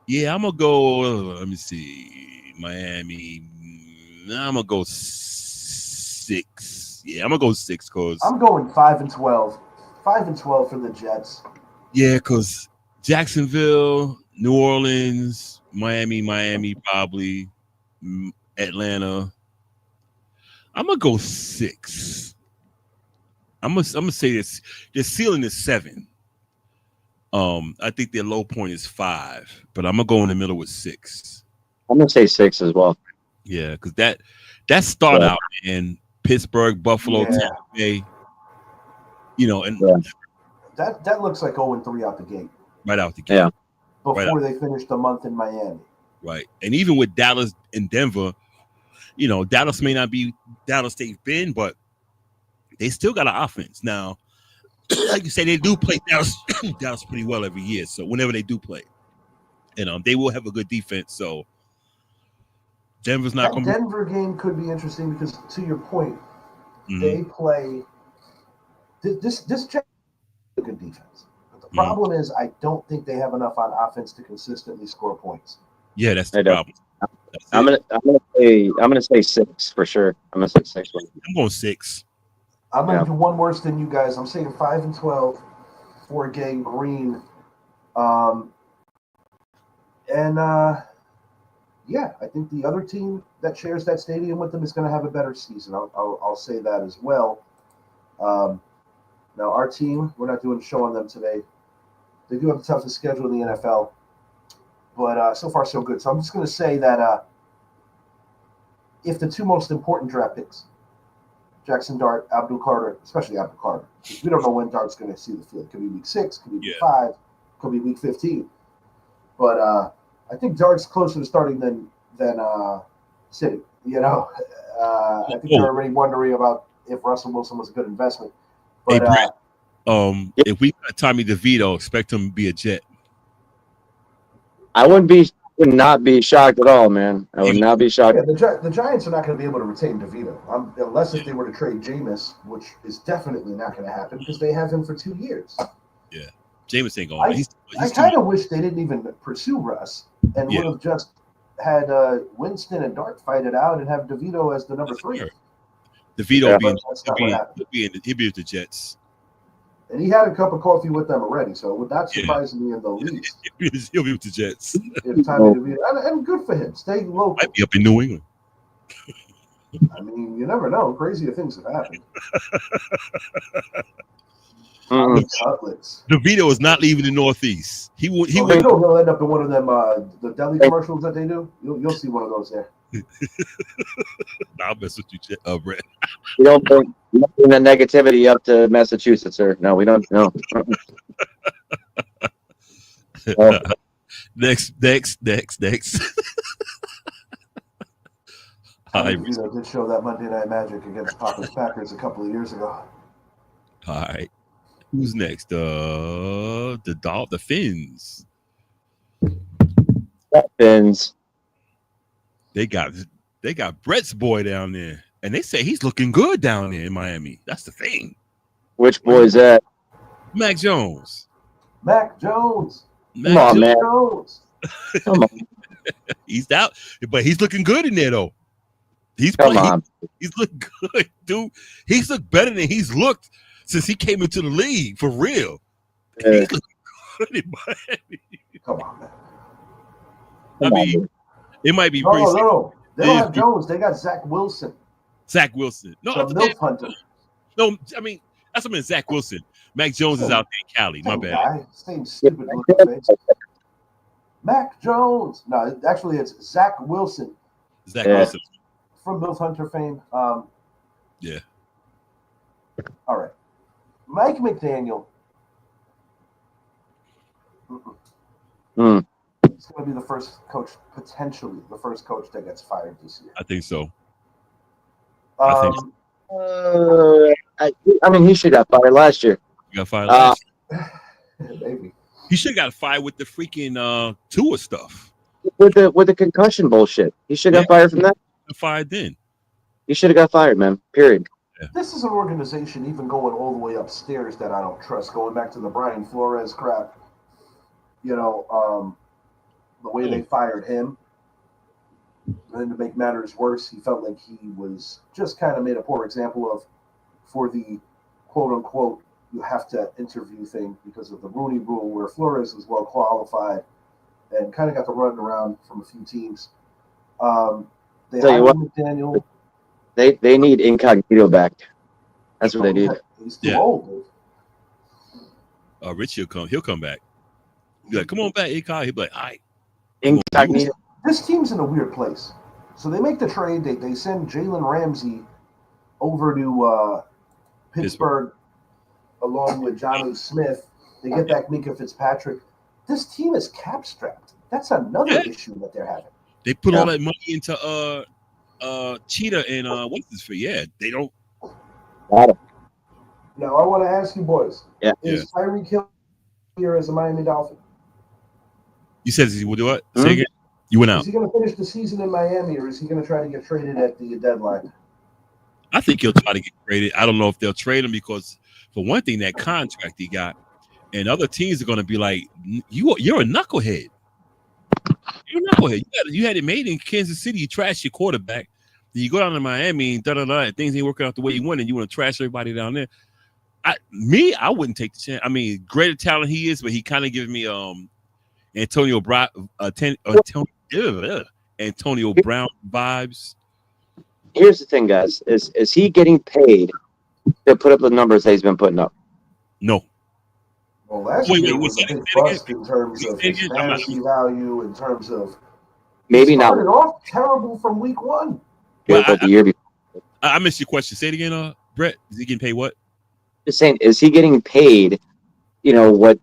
Speaker 3: Yeah, I'm going to go, let me see, Miami. I'm going to go 6. Yeah, I'm going to go 6 because
Speaker 2: I'm going 5-12. 5-12 for the Jets.
Speaker 3: Yeah, because Jacksonville, New Orleans, Miami probably, Atlanta. I'm gonna go 6. I'm gonna say this. Their ceiling is 7. I think their low point is 5, but I'm gonna go in the middle with 6.
Speaker 4: I'm gonna say 6 as well.
Speaker 3: Yeah, because that start out in Pittsburgh, Buffalo, Tampa Bay. And
Speaker 2: that looks like 0-3 out the gate.
Speaker 3: Right out the gate.
Speaker 4: Yeah.
Speaker 2: Before they finished the month in Miami.
Speaker 3: Right. And even with Dallas and Denver, Dallas may not be Dallas they've been, but they still got an offense. Now, like you say, they do play Dallas pretty well every year. So whenever they do play. And they will have a good defense. So Denver's not going to be.
Speaker 2: Denver game could be interesting because, to your point, they play this a good defense. But the problem is I don't think they have enough on offense to consistently score points.
Speaker 3: Yeah, that's the problem.
Speaker 4: I'm gonna say 6 for sure. I'm gonna say 6.
Speaker 3: I'm going 6.
Speaker 2: I'm gonna do one worse than you guys. I'm saying 5-12 for Gang Green. I think the other team that shares that stadium with them is going to have a better season. I'll say that as well. Now, our team, we're not doing a show on them today. They do have the toughest schedule in the NFL, but so far so good. So I'm just going to say that if the 2 most important draft picks, Jackson Dart, Abdul Carter, especially Abdul Carter, because we don't know when Dart's going to see the field. It could be week 6, could be week 5, could be week 15. But I think Dart's closer to starting than City. I think they're already wondering about if Russell Wilson was a good investment. But
Speaker 3: hey, Brett, if we got Tommy DeVito, expect him to be a Jet.
Speaker 4: I would not be shocked at all, man. I would not be shocked.
Speaker 2: Yeah, the Giants are not going to be able to retain DeVito unless if they were to trade Jameis, which is definitely not going to happen because they have him for 2 years.
Speaker 3: Yeah, Jameis ain't going.
Speaker 2: I kind of wish they didn't even pursue Russ and would have just had Winston and Dart fight it out and have DeVito as the number 3.
Speaker 3: Sure. DeVito he'd be with the Jets.
Speaker 2: And he had a cup of coffee with them already, so it would not surprise me in the least.
Speaker 3: He'll be with the Jets.
Speaker 2: And good for him. Stay local.
Speaker 3: Might be up in New England.
Speaker 2: I mean, you never know. Crazier things have happened.
Speaker 3: DeVito is not leaving the Northeast. He'll
Speaker 2: end up in one of them the deli commercials that they do. You'll see one of those there.
Speaker 3: I'll mess with you, Brett.
Speaker 4: We don't bring that negativity up to Massachusetts, sir. No, we don't. No.
Speaker 3: Next.
Speaker 2: I did show that Monday Night Magic against Papa's Packers a couple of years ago.
Speaker 3: All right. Who's next? The Fins.
Speaker 4: Fins.
Speaker 3: They got Brett's boy down there, and they say he's looking good down there in Miami. That's the thing.
Speaker 4: Which boy is that?
Speaker 3: Mac Jones.
Speaker 2: Mac Jones.
Speaker 4: Come on, man.
Speaker 2: Jones.
Speaker 4: Come on.
Speaker 3: He's out, but he's looking good in there though. He's looking good, dude. He's looked better than he's looked since he came into the league for real.
Speaker 4: Yeah.
Speaker 3: He's looking good in Miami.
Speaker 2: Come on, man.
Speaker 3: I mean, it might be.
Speaker 2: No. They don't have Jones. They got Zach Wilson.
Speaker 3: Zach Wilson. No,
Speaker 2: Milf Hunter.
Speaker 3: No, I mean that's what I mean. Zach Wilson. Mac Jones is out there in Cali. My bad.
Speaker 2: Guy. Same stupid looking face. Mac Jones. No, actually, it's Zach Wilson.
Speaker 3: Zach Wilson
Speaker 2: from Milf Hunter fame.
Speaker 3: Yeah.
Speaker 2: All right, Mike McDaniel. He's going to be the first coach, potentially the first coach that gets fired this year.
Speaker 3: I think so.
Speaker 2: I
Speaker 4: mean, he should have got fired last year.
Speaker 3: He got fired last year.
Speaker 2: Maybe.
Speaker 3: He should have got fired with the freaking Tua stuff.
Speaker 4: With the concussion bullshit. He should have got fired from that.
Speaker 3: Fired then.
Speaker 4: He should have got fired, man. Period.
Speaker 2: Yeah. This is an organization, even going all the way upstairs, that I don't trust. Going back to the Brian Flores crap, the way they fired him. And then to make matters worse, he felt like he was just kind of made a poor example of for the quote-unquote you have to interview thing because of the Rooney Rule, where Flores was well qualified and kind of got the run around from a few teams. They hired McDaniel.
Speaker 4: They need Incognito back. That's what they need.
Speaker 2: He's too old, dude.
Speaker 3: Rich, he'll come back. He'll be like, come on back, Incognito. He'll be like, all right.
Speaker 4: Incognito.
Speaker 2: This team's in a weird place. So they make the trade. They send Jalen Ramsey over to Pittsburgh along with Jonnu Smith. They get back Minka Fitzpatrick. This team is cap strapped. That's another issue that they're having.
Speaker 3: They put all that money into Cheetah and what's this for? Yeah, they don't.
Speaker 4: Got it.
Speaker 2: Now I want to ask you boys.
Speaker 4: Yeah.
Speaker 2: Is Tyreek Hill here as a Miami Dolphin?
Speaker 3: You said he will do what? Say again. You went out.
Speaker 2: Is he going to finish the season in Miami, or is he going to try to get traded at the deadline?
Speaker 3: I think he'll try to get traded. I don't know if they'll trade him because, for one thing, that contract he got, and other teams are going to be like, "You're a knucklehead. You're a knucklehead. You had it made in Kansas City. You trashed your quarterback. Then you go down to Miami and things ain't working out the way you want, and you want to trash everybody down there." I wouldn't take the chance. I mean, greater talent he is, but he kind of gives me Antonio Brown vibes.
Speaker 4: Here's the thing, guys: is he getting paid to put up the numbers that he's been putting up?
Speaker 3: No.
Speaker 2: Well, last year was a big bust in terms of his fantasy value, in terms of
Speaker 4: maybe not.
Speaker 2: Started off terrible from week one.
Speaker 3: Well,
Speaker 4: but the year before.
Speaker 3: I missed your question. Say it again, Brett. Is he getting paid what?
Speaker 4: Just saying, is he getting paid? For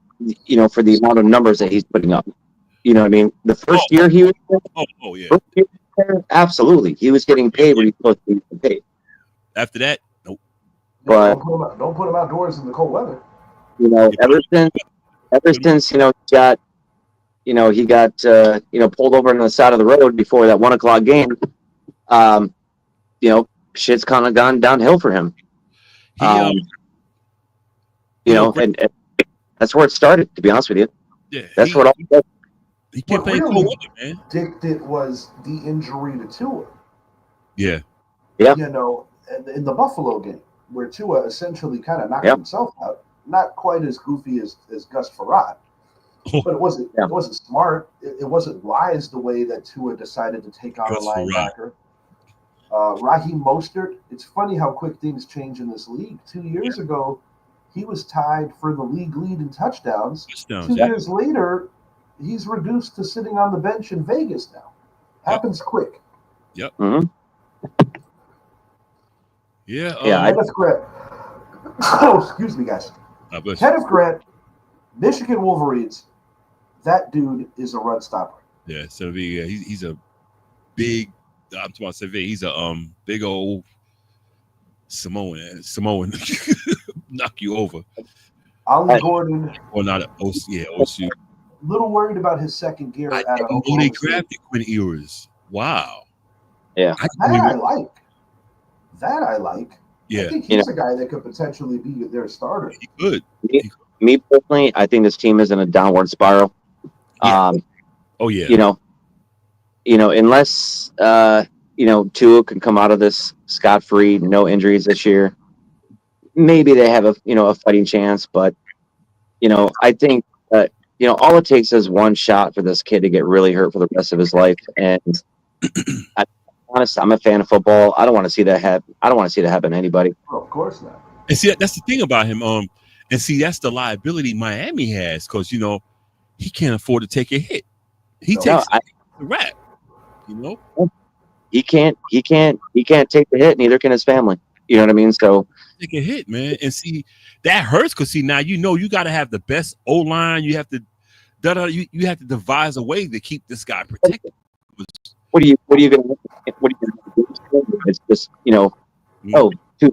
Speaker 4: the amount of numbers that he's putting up. You know what I mean? The first year he was absolutely. He was getting paid when he was supposed to be paid.
Speaker 3: After that, nope.
Speaker 4: But
Speaker 2: don't put him outdoors in the cold weather.
Speaker 4: Ever since he got pulled over on the side of the road before that 1 o'clock game, shit's kind of gone downhill for him. And that's where it started, to be honest with you.
Speaker 3: Yeah,
Speaker 4: that's what all.
Speaker 3: He can't play cold weather, man.
Speaker 2: Dictated was the injury to Tua.
Speaker 3: Yeah.
Speaker 2: In the Buffalo game, where Tua essentially kind of knocked himself out. Not quite as goofy as Gus Frerotte, but it wasn't smart. It wasn't wise the way that Tua decided to take on a linebacker. Raheem Mostert. It's funny how quick things change in this league. 2 years ago, he was tied for the league lead in touchdowns. 2 years later, he's reduced to sitting on the bench in Vegas now. Happens quick.
Speaker 3: Yep.
Speaker 4: Mm-hmm.
Speaker 3: Yeah.
Speaker 2: Kenneth Grant. Excuse me, guys. Kenneth Grant, Michigan Wolverines. That dude is a run stopper.
Speaker 3: Yeah. So he's a big. I'm talking about Survey. He's a big old Samoan. Knock you over.
Speaker 2: Ollie Gordon.
Speaker 3: Or not OSU.
Speaker 2: Little worried about his second gear.
Speaker 3: I didn't know they drafted Quinn Ewers. Wow.
Speaker 4: Yeah.
Speaker 2: I like. That I like.
Speaker 3: Yeah.
Speaker 2: I think he's a guy that could potentially be their starter.
Speaker 3: He could.
Speaker 4: Me personally, I think this team is in a downward spiral.
Speaker 3: Yeah. Oh yeah.
Speaker 4: Unless Tua can come out of this scot-free, no injuries this year, maybe they have a fighting chance. But I think all it takes is one shot for this kid to get really hurt for the rest of his life. And honestly, I'm a fan of football. I don't want to see that happen. I don't want to see that happen to anybody.
Speaker 2: Oh, of course not.
Speaker 3: And see, that's the thing about him. And see, that's the liability Miami has, because he can't afford to take a hit. He takes the rap.
Speaker 4: He can't take the hit. Neither can his family. You know what I mean? So
Speaker 3: take a hit, man. And see, that hurts, because see, now you got to have the best O line. You have to you have to devise a way to keep this guy protected.
Speaker 4: What are you gonna do? It's just 2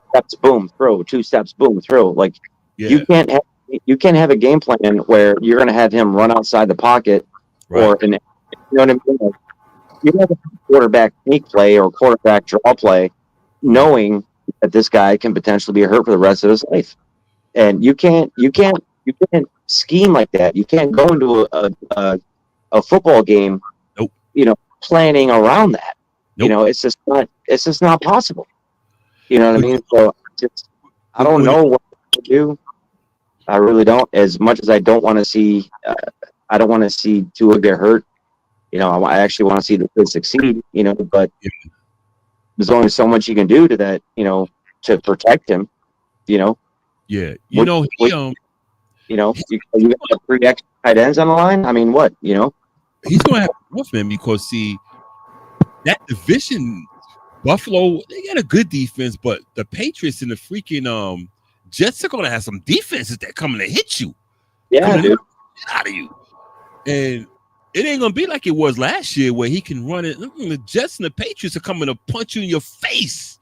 Speaker 4: steps, boom, throw. 2 steps, boom, throw. Like you can't have a game plan where you're gonna have him run outside the pocket, or you know what I mean? Like, you have a quarterback sneak play or quarterback draw play, knowing that this guy can potentially be hurt for the rest of his life, and you can't scheme like that. You can't go into a football game, planning around that.
Speaker 3: Nope.
Speaker 4: It's just not possible. You know what I mean? So I don't know what to do. I really don't. As much as I don't want to see, Tua get hurt. I actually want to see the kid succeed. But there's only so much you can do to that. To protect him. Yeah.
Speaker 3: You
Speaker 4: got 3 extra tight ends on the line. I mean, what?
Speaker 3: He's going to have a rough, man, because see, that division, Buffalo, they got a good defense, but the Patriots and the freaking Jets are going to have some defenses that coming to hit you.
Speaker 4: Yeah, dude.
Speaker 3: Out of you. And it ain't going to be like it was last year where he can run it. The Jets and the Patriots are coming to punch you in your face,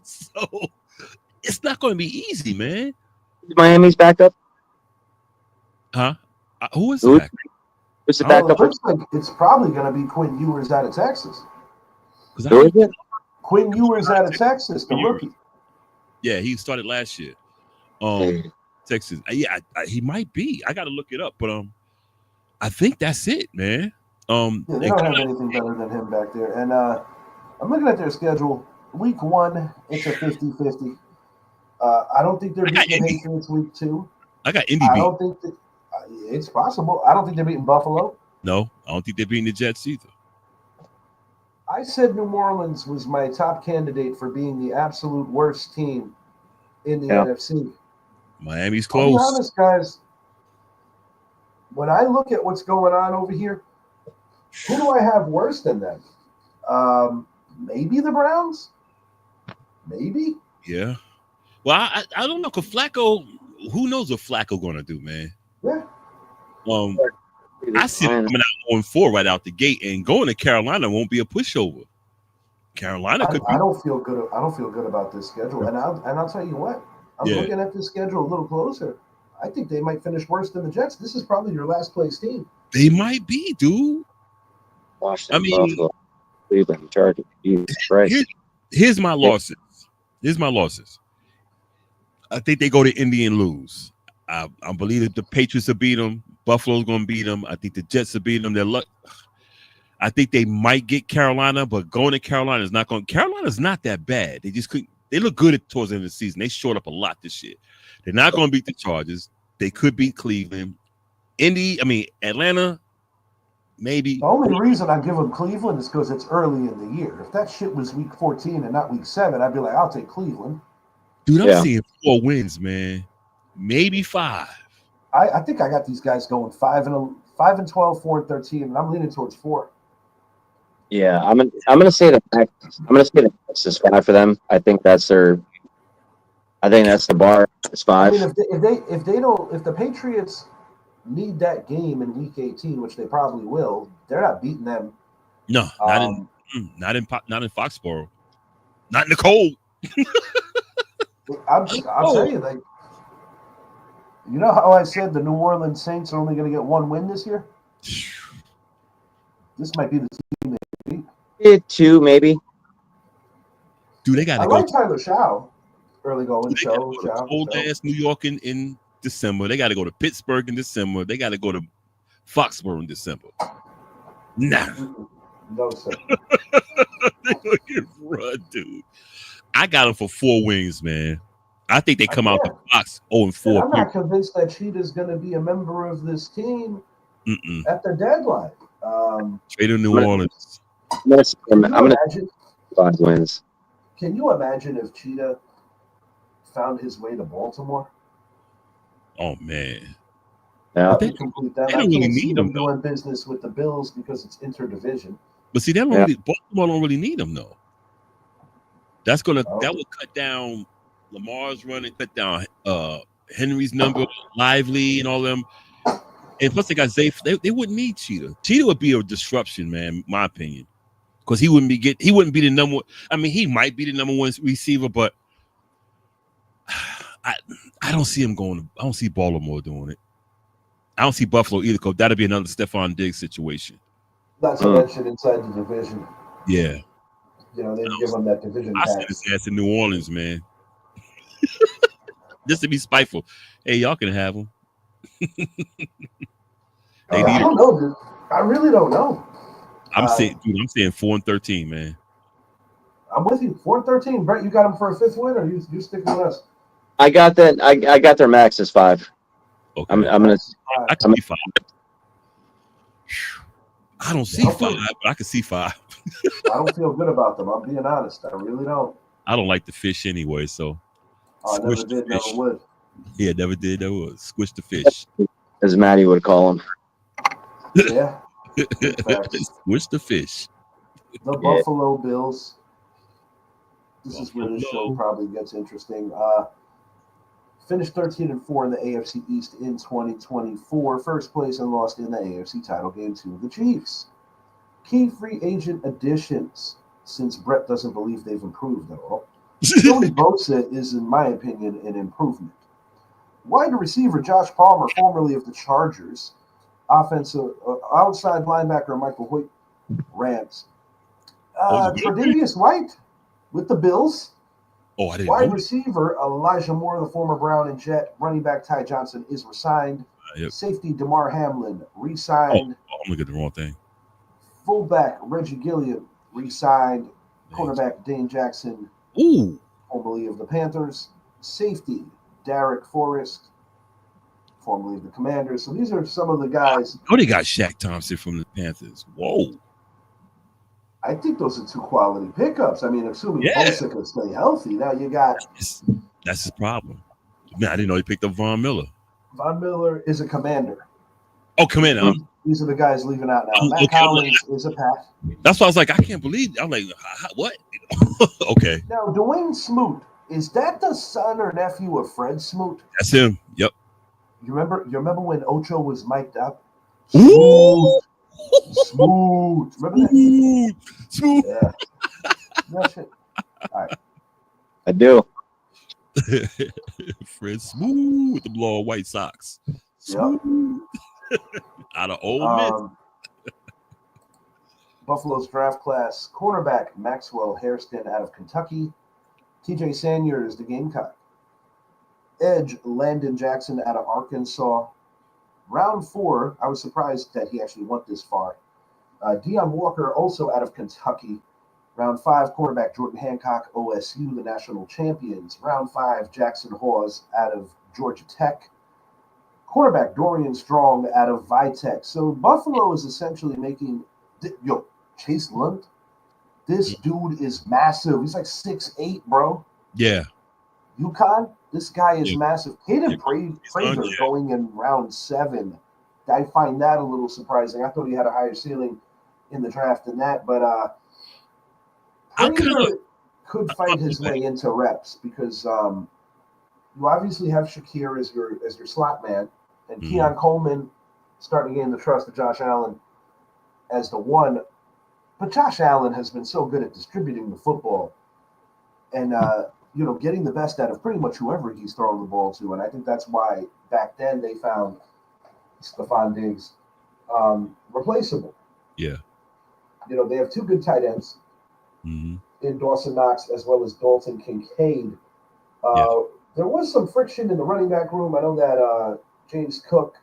Speaker 3: So it's not going to be easy, man.
Speaker 4: Miami's backup?
Speaker 3: Huh? Who is the backup?
Speaker 4: Who's the backup?
Speaker 2: Looks like it's probably going to be Quinn Ewers out of Texas.
Speaker 4: Who is it?
Speaker 2: Quinn Ewers out of Texas, the rookie.
Speaker 3: Yeah, he started last year. Texas. Yeah, he might be. I got to look it up, but I think that's it, man.
Speaker 2: They don't have anything better than him back there. And I'm looking at their schedule. Week 1, it's a 50-50. I don't think they're beating the Patriots week 2.
Speaker 3: I got Indy beat.
Speaker 2: I don't think that it's possible. I don't think they're beating Buffalo.
Speaker 3: No, I don't think they're beating the Jets either.
Speaker 2: I said New Orleans was my top candidate for being the absolute worst team in the NFC.
Speaker 3: Miami's close.
Speaker 2: I'll be honest, guys. When I look at what's going on over here, who do I have worse than them? Maybe the Browns? Maybe?
Speaker 3: Yeah. Well, I don't know, because Flacco, who knows what Flacco going to do, man?
Speaker 2: Yeah.
Speaker 3: I see him coming out 1-4 right out the gate, and going to Carolina won't be a pushover. Carolina could.
Speaker 2: I don't feel good. I don't feel good about this schedule, and I'll tell you what. I'm looking at this schedule a little closer. I think they might finish worse than the Jets. This is probably your last place team.
Speaker 3: They might be, dude.
Speaker 4: Washington, Buffalo, Cleveland, Chargers.
Speaker 3: Here's my losses. Here's my losses. I think they go to Indy and lose. I believe that the Patriots will beat them. Buffalo's going to beat them. I think the Jets will beat them. I think they might get Carolina, but going to Carolina is not going. Carolina's not that bad. They just couldn't. They look good towards the end of the season. They showed up a lot this year. They're not going to beat the Chargers. They could beat Cleveland. Atlanta, maybe.
Speaker 2: The only reason I give them Cleveland is because it's early in the year. If that shit was week 14 and not week 7, I'd be like, I'll take Cleveland.
Speaker 3: Dude, I'm seeing 4 wins, man. Maybe 5.
Speaker 2: I think I got these guys going 5-12, 4-13, and I'm leaning towards 4.
Speaker 4: Yeah, I'm gonna say the Texas 5 for them. I think that's the bar. It's 5.
Speaker 2: I mean, if the Patriots need that game in week 18, which they probably will, they're not beating them.
Speaker 3: No, not in Foxborough, not in the cold.
Speaker 2: I'll tell you, like, you know how I said the New Orleans Saints are only going to get 1 win this year? This might be the team they beat.
Speaker 4: 2 maybe.
Speaker 3: Dude, they got
Speaker 2: I
Speaker 3: to go.
Speaker 2: like Tyler Shaw. Early going
Speaker 3: They gotta
Speaker 2: show.
Speaker 3: go to cold ass New York in December. They got to go to Pittsburgh in December. They got to go to Foxborough in December. Nah,
Speaker 2: No, sir.
Speaker 3: they gonna get run, dude. I got them for 4 wins, man. I think they come out the box 0-4.
Speaker 2: And I'm not convinced that Cheetah's going to be a member of this team at the deadline.
Speaker 3: Trade in New Orleans.
Speaker 4: I'm gonna 5 wins.
Speaker 2: Can you imagine if Cheetah found his way to Baltimore?
Speaker 3: Oh man.
Speaker 4: Yeah.
Speaker 3: They don't really need him
Speaker 2: doing business with the Bills because it's interdivision.
Speaker 3: But see, Baltimore don't really need him though. That will cut down Lamar's running, cut down Henry's number, Lively, and all them. And plus, they got Zay. They wouldn't need Cheetah. Cheetah would be a disruption, man. In my opinion, because he wouldn't be the number. I mean, he might be the number 1 receiver, but I don't see him going. I don't see Baltimore doing it. I don't see Buffalo either, because that'll be another Stephon Diggs situation.
Speaker 2: That's that shit inside the division.
Speaker 3: Yeah.
Speaker 2: They give him that division.
Speaker 3: I see his ass in New Orleans, man. Just to be spiteful. Hey, y'all can have him.
Speaker 2: I don't know, dude. I really don't know.
Speaker 3: I'm saying 4-13, man.
Speaker 2: I'm with you. 4-13. Brett, you got him for a 5th win, or you sticking with us?
Speaker 4: I got that. I got their max as 5.
Speaker 3: Okay.
Speaker 4: I'm gonna.
Speaker 3: I can see 5. I don't see 5, but I can see 5.
Speaker 2: I don't feel good about them. I'm being honest. I really don't.
Speaker 3: I don't like the fish anyway, so.
Speaker 2: I never did, never would.
Speaker 3: Yeah, never did, never would. Squish the fish.
Speaker 4: As Maddie would call him.
Speaker 2: Yeah.
Speaker 3: Squish the fish.
Speaker 2: The Buffalo Bills. This is where the show probably gets interesting. Finished 13-4 in the AFC East in 2024. First place and lost in the AFC title game to the Chiefs. Key free agent additions, since Brett doesn't believe they've improved at all. Joey Bosa is, in my opinion, an improvement. Wide receiver Josh Palmer, formerly of the Chargers. Offensive outside linebacker Michael Hoyt, Rams. Tre'Davious White with the Bills.
Speaker 3: Oh, I didn't
Speaker 2: Wide
Speaker 3: know.
Speaker 2: Receiver Elijah Moore, the former Brown and Jet. Running back Ty Johnson is re-signed. Safety DeMar Hamlin re-signed.
Speaker 3: I'm looking at the wrong thing.
Speaker 2: Fullback Reggie Gilliam re-signed. Cornerback Dane Jackson, formerly of the Panthers. Safety Derek Forrest, formerly of the Commanders. So these are some of the guys.
Speaker 3: Oh, they got Shaq Thompson from the Panthers. Whoa.
Speaker 2: I think those are 2 quality pickups. I mean, assuming Bosa can stay healthy. Now you got.
Speaker 3: That's his problem. Man, I didn't know he picked up Von Miller.
Speaker 2: Von Miller is a Commander.
Speaker 3: Oh, Commander.
Speaker 2: These are the guys leaving out now. Matt Collins is a Pat.
Speaker 3: That's why I was like, I can't believe. I'm like, what? Okay.
Speaker 2: Now, Dwayne Smoot, is that the son or nephew of Fred Smoot?
Speaker 3: That's him. Yep.
Speaker 2: You remember when Ocho was mic'd up?
Speaker 3: Smooth.
Speaker 2: Remember that?
Speaker 3: Smooth.
Speaker 2: Yeah. That shit. All right.
Speaker 4: I do.
Speaker 3: Fred Smooth with the blue white socks. Smooth. Out of Ole Miss.
Speaker 2: Buffalo's draft class cornerback Maxwell Hairston out of Kentucky. TJ Sanyers, the Gamecock. Edge Landon Jackson out of Arkansas. Round 4, I was surprised that he actually went this far. Deion Walker, also out of Kentucky. Round 5, quarterback Jordan Hancock, OSU, the national champions. Round 5, Jackson Hawes out of Georgia Tech. Quarterback Dorian Strong out of Vitech. So Buffalo is essentially making Chase Lunt. This dude is massive. He's like 6'8", bro.
Speaker 3: Yeah.
Speaker 2: UConn, this guy is massive. Hayden Prater going in round 7. I find that a little surprising. I thought he had a higher ceiling in the draft than that, but Prater could fight his way into reps because you obviously have Shakir as your slot man, and Keon Coleman starting to gain the trust of Josh Allen as the 1. But Josh Allen has been so good at distributing the football and getting the best out of pretty much whoever he's throwing the ball to. And I think that's why back then they found Stephon Diggs replaceable.
Speaker 3: Yeah.
Speaker 2: They have two good tight ends in Dawson Knox as well as Dalton Kincaid. There was some friction in the running back room. I know that James Cook,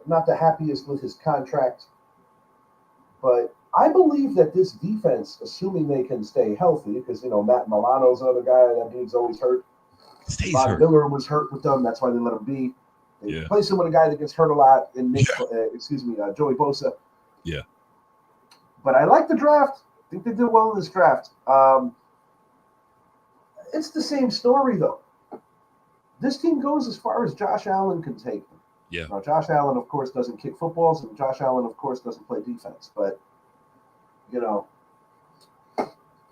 Speaker 2: not the happiest with his contract, but I believe that this defense, assuming they can stay healthy, because Matt Milano's another guy, that dude's always hurt. Von Miller was hurt with them, that's why they let him be. They replace him with a guy that gets hurt a lot in Joey Bosa.
Speaker 3: Yeah.
Speaker 2: But I like the draft. I think they did well in this draft. It's the same story, though. This team goes as far as Josh Allen can take them.
Speaker 3: Yeah.
Speaker 2: Now, Josh Allen, of course, doesn't kick footballs, and Josh Allen, of course, doesn't play defense. But,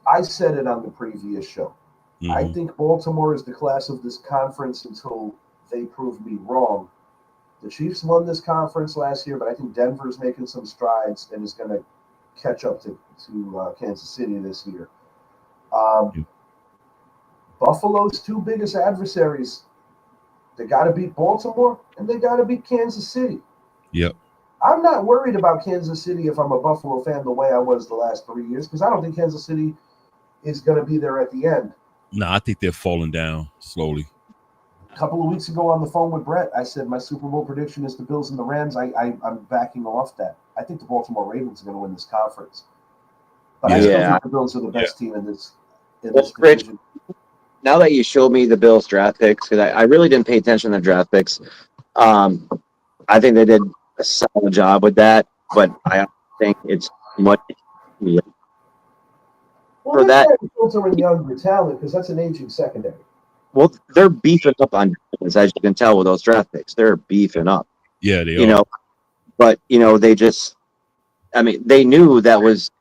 Speaker 2: I said it on the previous show. Mm-hmm. I think Baltimore is the class of this conference until they prove me wrong. The Chiefs won this conference last year, but I think Denver's making some strides and is going to catch up to Kansas City this year. Buffalo's two biggest adversaries, they got to beat Baltimore and they got to beat Kansas City.
Speaker 3: Yep.
Speaker 2: I'm not worried about Kansas City if I'm a Buffalo fan the way I was the last 3 years, because I don't think Kansas City is going to be there at the end.
Speaker 3: No, I think they're falling down slowly.
Speaker 2: A couple of weeks ago on the phone with Brett, I said my Super Bowl prediction is the Bills and the Rams. I'm backing off that. I think the Baltimore Ravens are going to win this conference. But I still think the Bills are the best team in this division.
Speaker 4: Now that you showed me the Bills draft picks, because I really didn't pay attention to the draft picks, I think they did a solid job with that, but I think it's much
Speaker 2: for that. Filtering younger talent, because that's an aging secondary.
Speaker 4: Well, they're beefing up on defense, as you can tell with those draft picks. They're beefing up.
Speaker 3: Yeah, they are.
Speaker 4: But they just, they knew that was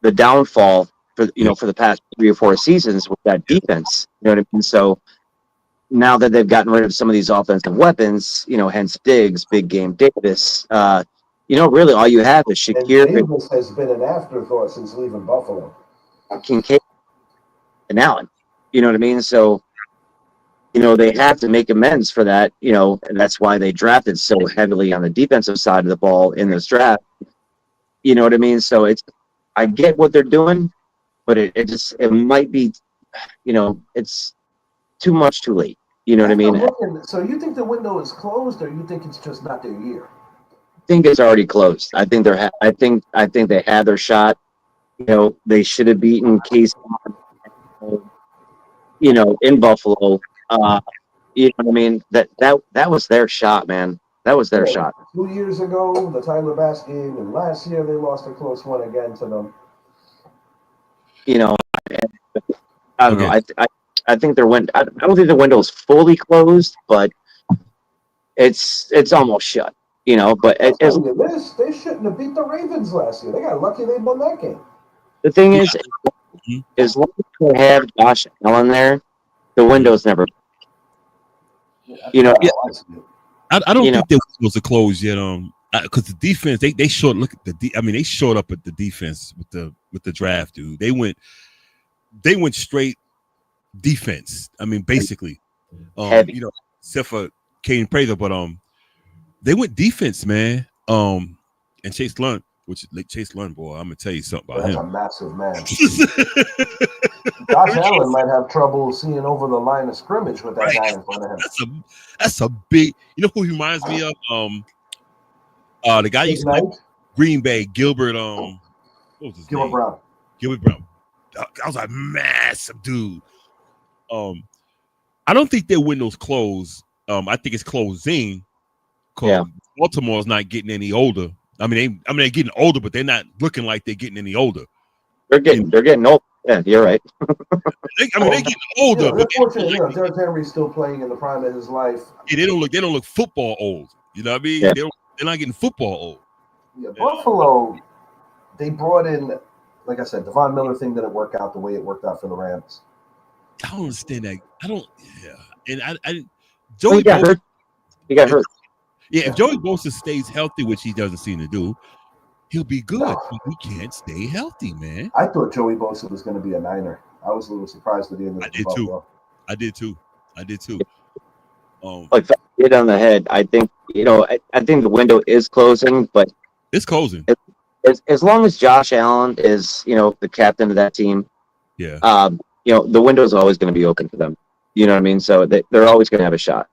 Speaker 4: the downfall for the past 3 or 4 seasons with that defense. You know what I mean? So now that they've gotten rid of some of these offensive weapons, hence Diggs, Big Game Davis, really all you have is Shakir.
Speaker 2: And Davis has been an afterthought since leaving Buffalo.
Speaker 4: Kincaid and Allen. You know what I mean? So, they have to make amends for that, and that's why they drafted so heavily on the defensive side of the ball in this draft. You know what I mean? So I get what they're doing, but it might be, it's too much too late. You know what I mean?
Speaker 2: So you think the window is closed, or you think it's just not their year?
Speaker 4: I think it's already closed. I think they had their shot. They should have beaten Case, in Buffalo. You know what I mean? That was their shot, man. That was their shot.
Speaker 2: 2 years ago, the Tyler Bass game, and last year they lost a close one again to them.
Speaker 4: I don't know. I think I don't think the window is fully closed, but it's almost shut. But
Speaker 2: they shouldn't have beat the Ravens last year. They got lucky they won that game.
Speaker 4: The thing is, as long as they have Josh Allen there, the window's never.
Speaker 3: I don't think they were supposed to close yet. Because the defense, they showed. Look at they showed up at the defense with the draft, dude. They went straight defense. Basically, except for Caden Prather, but they went defense, man. And Chase Lund. Chase Lund, boy, I'm gonna tell you something about him.
Speaker 2: That's a massive man. Josh Allen might have trouble seeing over the line of scrimmage with that guy in front of him.
Speaker 3: That's a big. You know who he reminds me of? The guy used to play Green Bay, Gilbert. What was his name?
Speaker 2: Brown.
Speaker 3: Gilbert Brown. That was a massive dude. I don't think their window's closed. I think it's closing. Baltimore's not getting any older. They're getting older, but they're not looking like they're getting any older.
Speaker 4: They're getting old. Yeah, you're right.
Speaker 3: They're getting older.
Speaker 2: They're fortunate. Derrick Henry's still playing in the prime of his life.
Speaker 3: Yeah, they don't look football old. You know what I mean?
Speaker 4: Yeah.
Speaker 3: They're not getting football old.
Speaker 2: Yeah, Buffalo, they brought in, like I said, the Von Miller thing didn't work out the way it worked out for the Rams.
Speaker 3: I don't understand that. And
Speaker 4: Joey got hurt. He got hurt.
Speaker 3: Yeah, if Joey Bosa stays healthy, which he doesn't seem to do, he'll be good. But he can't stay healthy, man.
Speaker 2: I thought Joey Bosa was going to be a Niner. I was a little surprised that he ended up in Buffalo.
Speaker 3: I did too.
Speaker 4: Like hit on the head. I think I think the window is closing, but
Speaker 3: it's closing.
Speaker 4: as long as Josh Allen is, the captain of that team,
Speaker 3: Yeah.
Speaker 4: The window is always going to be open for them. You know what I mean? So they're always going to have a shot.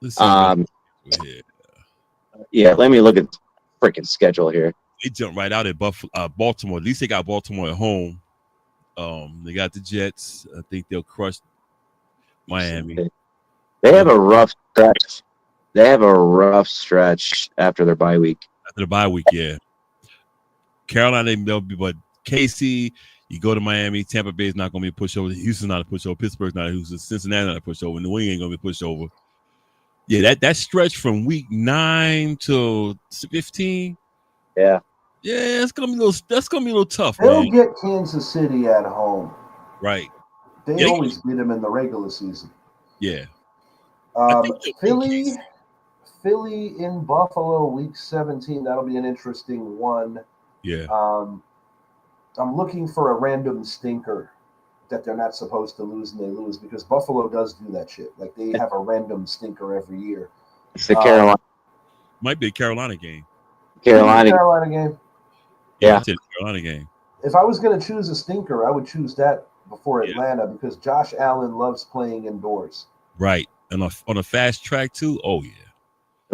Speaker 3: Let's see
Speaker 4: Yeah, let me look at the freaking schedule here.
Speaker 3: They jumped right out at Baltimore. At least they got Baltimore at home. They got the Jets. I think they'll crush Miami.
Speaker 4: They have a rough stretch. They have a rough stretch after their bye week.
Speaker 3: After the bye week, yeah. Carolina, they'll be, but KC, you go to Miami. Tampa Bay is not going to be a pushover. Houston's not a pushover. Pittsburgh's not a pushover. Cincinnati not a pushover. New England ain't going to be a pushover. Yeah, that stretch from week 9 to 15.
Speaker 4: Yeah.
Speaker 3: Yeah, that's gonna be a little tough.
Speaker 2: They'll
Speaker 3: man.
Speaker 2: get Kansas City at home.
Speaker 3: Right.
Speaker 2: They always beat them in the regular season.
Speaker 3: Yeah.
Speaker 2: Philly in Buffalo, week 17. That'll be an interesting one.
Speaker 3: Yeah.
Speaker 2: I'm looking for a random stinker that they're not supposed to lose and they lose, because Buffalo does do that shit. Like, they have a random stinker every year.
Speaker 4: It's the Carolina.
Speaker 3: Might be a Carolina game.
Speaker 2: Carolina game.
Speaker 4: Yeah.
Speaker 3: It's a Carolina game.
Speaker 2: If I was going to choose a stinker, I would choose that before Atlanta, because Josh Allen loves playing indoors.
Speaker 3: Right. And on a fast track too. Oh yeah.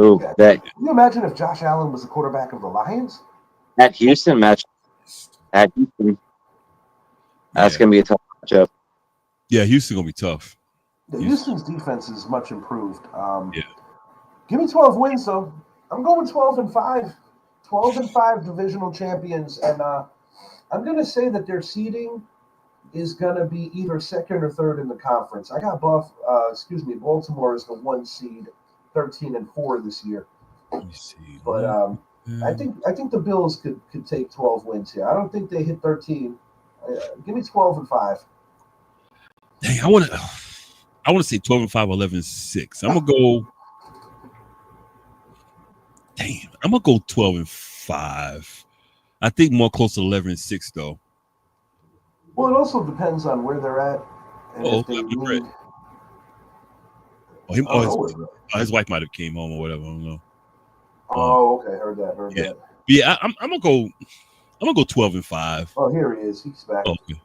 Speaker 4: Ooh,
Speaker 2: Can you imagine if Josh Allen was the quarterback of the Lions?
Speaker 4: At Houston match. At Houston. That's going to be a tough matchup.
Speaker 3: Yeah, Houston going to be tough.
Speaker 2: Houston's defense is much improved.
Speaker 3: Yeah.
Speaker 2: Give me 12 wins, though. I'm going 12-5. 12-5 divisional champions. And I'm going to say that their seeding is going to be either second or third in the conference. I got Baltimore is the 1 seed, 13-4 this year.
Speaker 3: Let me see.
Speaker 2: But I think the Bills could take 12 wins here. I don't think they hit 13. Give me 12-5.
Speaker 3: Dang, I want to say 12-5, 11-6. I'm gonna go. Damn, I'm gonna go 12-5. I think more close to 11-6 though.
Speaker 2: Well, it also depends on where they're at. And if they need...
Speaker 3: His wife might have came home or whatever. I don't know.
Speaker 2: Oh, okay. Heard that.
Speaker 3: Yeah, I'm gonna go 12-5.
Speaker 2: Oh, here he is. He's back.
Speaker 3: Okay.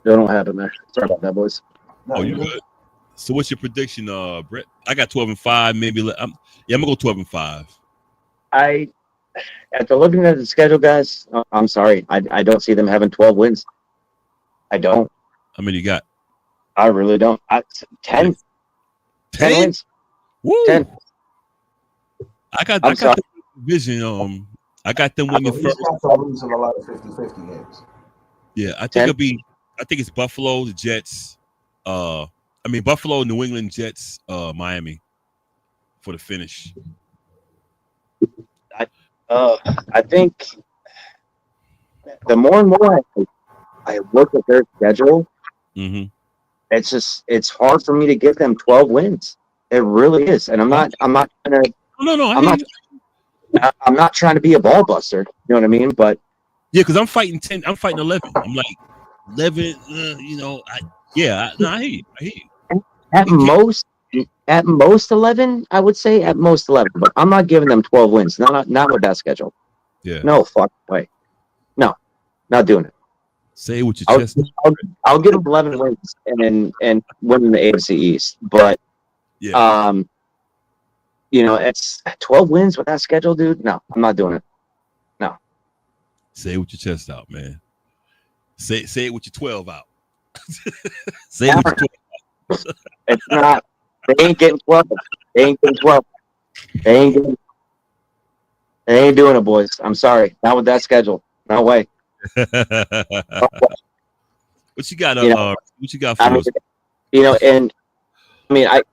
Speaker 4: They don't have it, man. Sorry about that, boys.
Speaker 2: No,
Speaker 3: you good? So what's your prediction, Brett? I got 12-5. Maybe I'm gonna go 12-5.
Speaker 4: After looking at the schedule, guys, I'm sorry. I don't see them having 12 wins. I don't.
Speaker 3: How many you got?
Speaker 4: I really don't. 10. 10 wins.
Speaker 3: Woo!
Speaker 4: 10.
Speaker 3: I got the division. I got them winning first.
Speaker 2: He's got to lose in a lot of 50-50 games.
Speaker 3: Yeah, I think it's Buffalo, the Jets. Buffalo, New England, Jets, Miami for the finish.
Speaker 4: I think the more and more I look at their schedule, it's hard for me to give them 12 wins. It really is, and I'm not gonna. I'm not trying to be a ball buster. You know what I mean? But
Speaker 3: yeah, because I'm fighting 10. I'm fighting 11. I'm like 11. I hear you. At most 11, I would say at most 11. But I'm not giving them 12 wins. Not with that schedule. Yeah.
Speaker 4: No fuck way. No, not doing it.
Speaker 3: Say it with your chest.
Speaker 4: I'll give them 11 wins and winning the AFC East. But
Speaker 3: yeah.
Speaker 4: It's 12 wins with that schedule, dude. No, I'm not doing it. No.
Speaker 3: Say it with your chest out, man. Say it with your 12 out. Say it with your 12 out.
Speaker 4: It's not. They ain't getting 12. They ain't getting 12. They ain't doing it, boys. I'm sorry. Not with that schedule. No way.
Speaker 3: What you got? What you got for us?
Speaker 4: And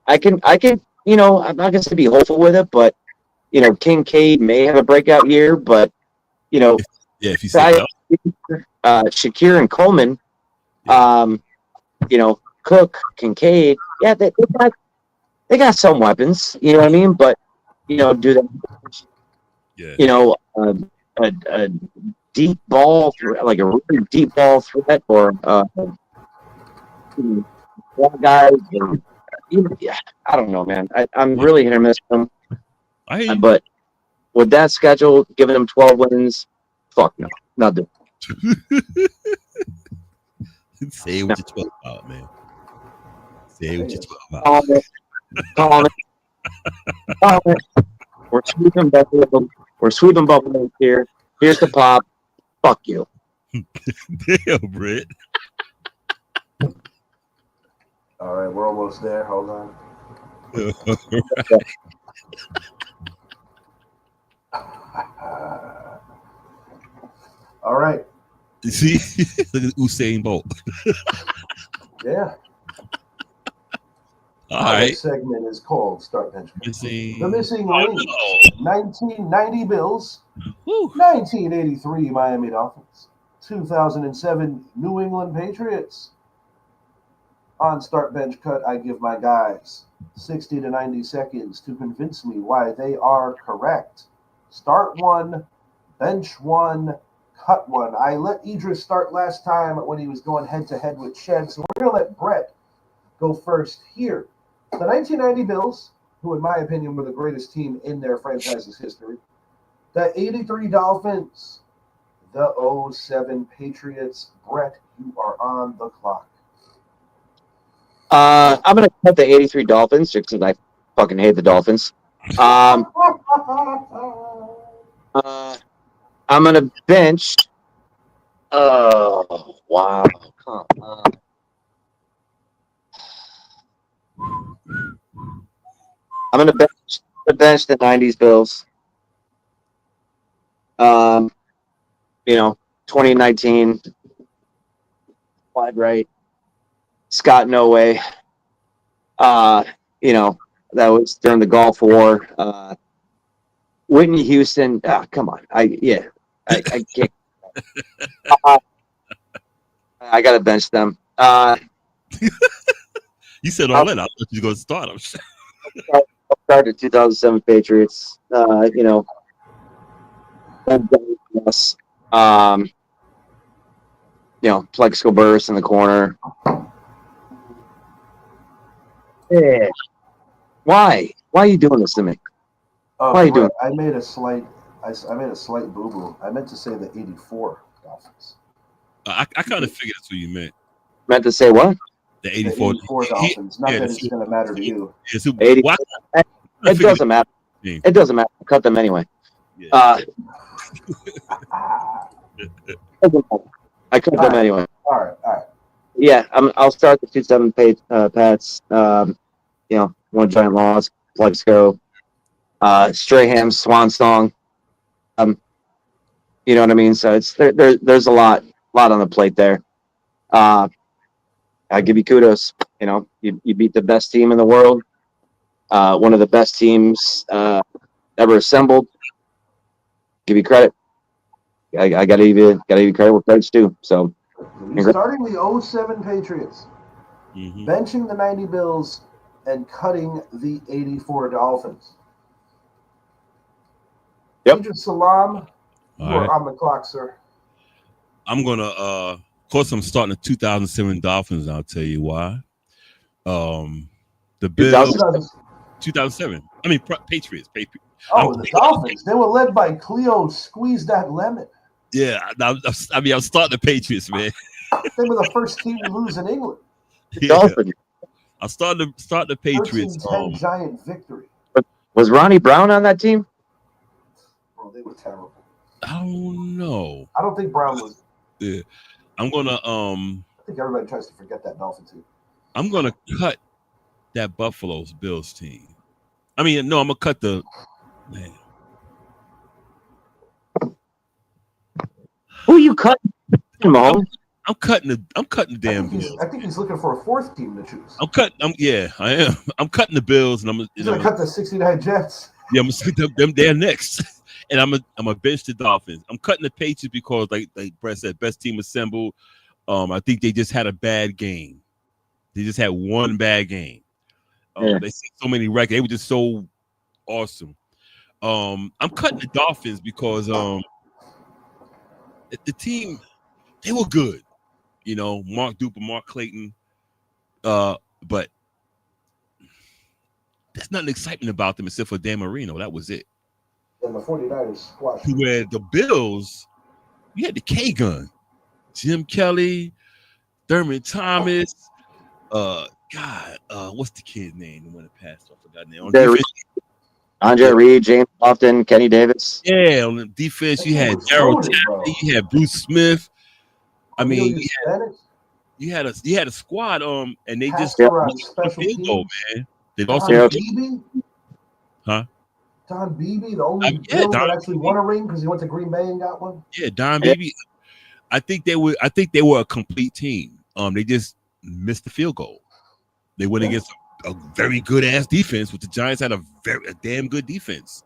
Speaker 4: I can. I'm not going to be hopeful with it, but Kincaid may have a breakout year, but
Speaker 3: if you say
Speaker 4: Shakir and Coleman, Cook, Kincaid, they got some weapons, you know what I mean? But do they? A deep ball, like a really deep ball threat, or guys. I don't know, man. I'm really hit or miss with them. But with that schedule, giving them 12 wins, fuck no, not doing.
Speaker 3: Say it with your 12 out, man. Say it with your 12 out.
Speaker 4: Call it. We're sweeping Buffalo. We're sweeping Buffalo here. Here's the pop. Fuck you.
Speaker 3: Damn, Britt.
Speaker 2: All right, we're almost there. Hold on. All right.
Speaker 3: You see? Look at Usain Bolt.
Speaker 2: Yeah.
Speaker 3: All right.
Speaker 2: This segment is called Start Bench.
Speaker 3: Missing.
Speaker 2: The missing link. 1990 Bills.
Speaker 3: Woo.
Speaker 2: 1983 Miami Dolphins. 2007 New England Patriots. On Start Bench Cut, I give my guys 60 to 90 seconds to convince me why they are correct. Start one, bench one, cut one. I let Idris start last time when he was going head-to-head with Shed, so we're going to let Brett go first here. The 1990 Bills, who in my opinion were the greatest team in their franchise's history. The 83 Dolphins. The 07 Patriots. Brett, you are on the clock.
Speaker 4: I'm gonna cut the 83 Dolphins just because I fucking hate the Dolphins. I'm gonna bench. Oh wow! Come on. I'm gonna bench the 90s Bills. 2019, Clyde Wright, Scott No Way. That was during the Gulf War. Whitney Houston. Come on. I can't. I gotta bench them.
Speaker 3: You said all that. I thought you were going to start.
Speaker 4: I'll start the 2007 Patriots. Plexico burst in the corner. Yeah. Why? Why are you doing this to me?
Speaker 2: Why
Speaker 4: are you doing?
Speaker 2: I made a slight boo-boo. I meant to say the 84 Dolphins.
Speaker 3: I kind of figured that's what you meant.
Speaker 4: Meant to say what?
Speaker 3: The 84
Speaker 2: Dolphins. Not that it's going to matter to you.
Speaker 4: 80, it doesn't matter. It doesn't matter. Cut them anyway. Yeah. I cut them anyway.
Speaker 2: All right.
Speaker 4: Yeah, I'll start the 2-7 Pats. One giant loss. Let's go. Straham's swan song. You know what I mean? So it's there's a lot on the plate there. I give you kudos. You beat the best team in the world. One of the best teams ever assembled. Give you credit. I gotta give you credit where credit's due. So
Speaker 2: starting the 07 Patriots, benching the 90 Bills, and cutting the 84 Dolphins.
Speaker 4: Yep.
Speaker 2: Idris Salam, you're on the clock, sir.
Speaker 3: I'm gonna of course I'm starting the 2007 Dolphins, and I'll tell you why. The Bills 2007. I mean Patriots.
Speaker 2: The Dolphins. They were led by Cleo Squeeze That Lemon.
Speaker 3: Yeah, I'm starting the Patriots, man.
Speaker 2: They were the first team to lose in England.
Speaker 4: Dolphins.
Speaker 3: I'll start the Patriots.
Speaker 2: 13-10 giant victory.
Speaker 4: Was Ronnie Brown on that team?
Speaker 2: Bro, they were terrible.
Speaker 3: I don't know.
Speaker 2: I don't think Brown was.
Speaker 3: Yeah, I'm gonna.
Speaker 2: I think everybody tries to forget that Dolphin team.
Speaker 3: I'm gonna cut that Buffalo's Bills team. I mean, no, I'm gonna cut the. Man.
Speaker 4: Who are you cutting?
Speaker 3: I'm cutting the damn Bills.
Speaker 2: I think he's looking for a fourth team to choose.
Speaker 3: I am. I'm cutting the Bills, and
Speaker 2: He's gonna cut the 69 Jets.
Speaker 3: Yeah, I'm gonna cut them there next, and I'm gonna bench the Dolphins. I'm cutting the Patriots because, like Brett said, best team assembled. I think they just had a bad game. They just had one bad game. They set so many records. They were just so awesome. I'm cutting the Dolphins because the team, they were good. Mark Duper, Mark Clayton, but there's nothing exciting about them except for Dan Marino. That was it.
Speaker 2: And the 49ers squashed.
Speaker 3: To where the Bills, you had the K gun, Jim Kelly, Thurman Thomas, what's the kid's name? The one that passed off, I forgot name. On defense,
Speaker 4: Andre Reed, James Lofton, Kenny Davis.
Speaker 3: Yeah, on the defense, you had Daryl Tapley, you had Bruce Smith. I mean, you had a squad, and they just
Speaker 2: special
Speaker 3: field goal, man. They lost
Speaker 2: Beebe?
Speaker 3: Huh?
Speaker 2: Don Beebe, the only Bill that actually won a ring because he went to Green Bay and got one.
Speaker 3: Yeah, Don Beebe. I think they were a complete team. They just missed the field goal. They went against a very good ass defense, which the Giants had a damn good defense.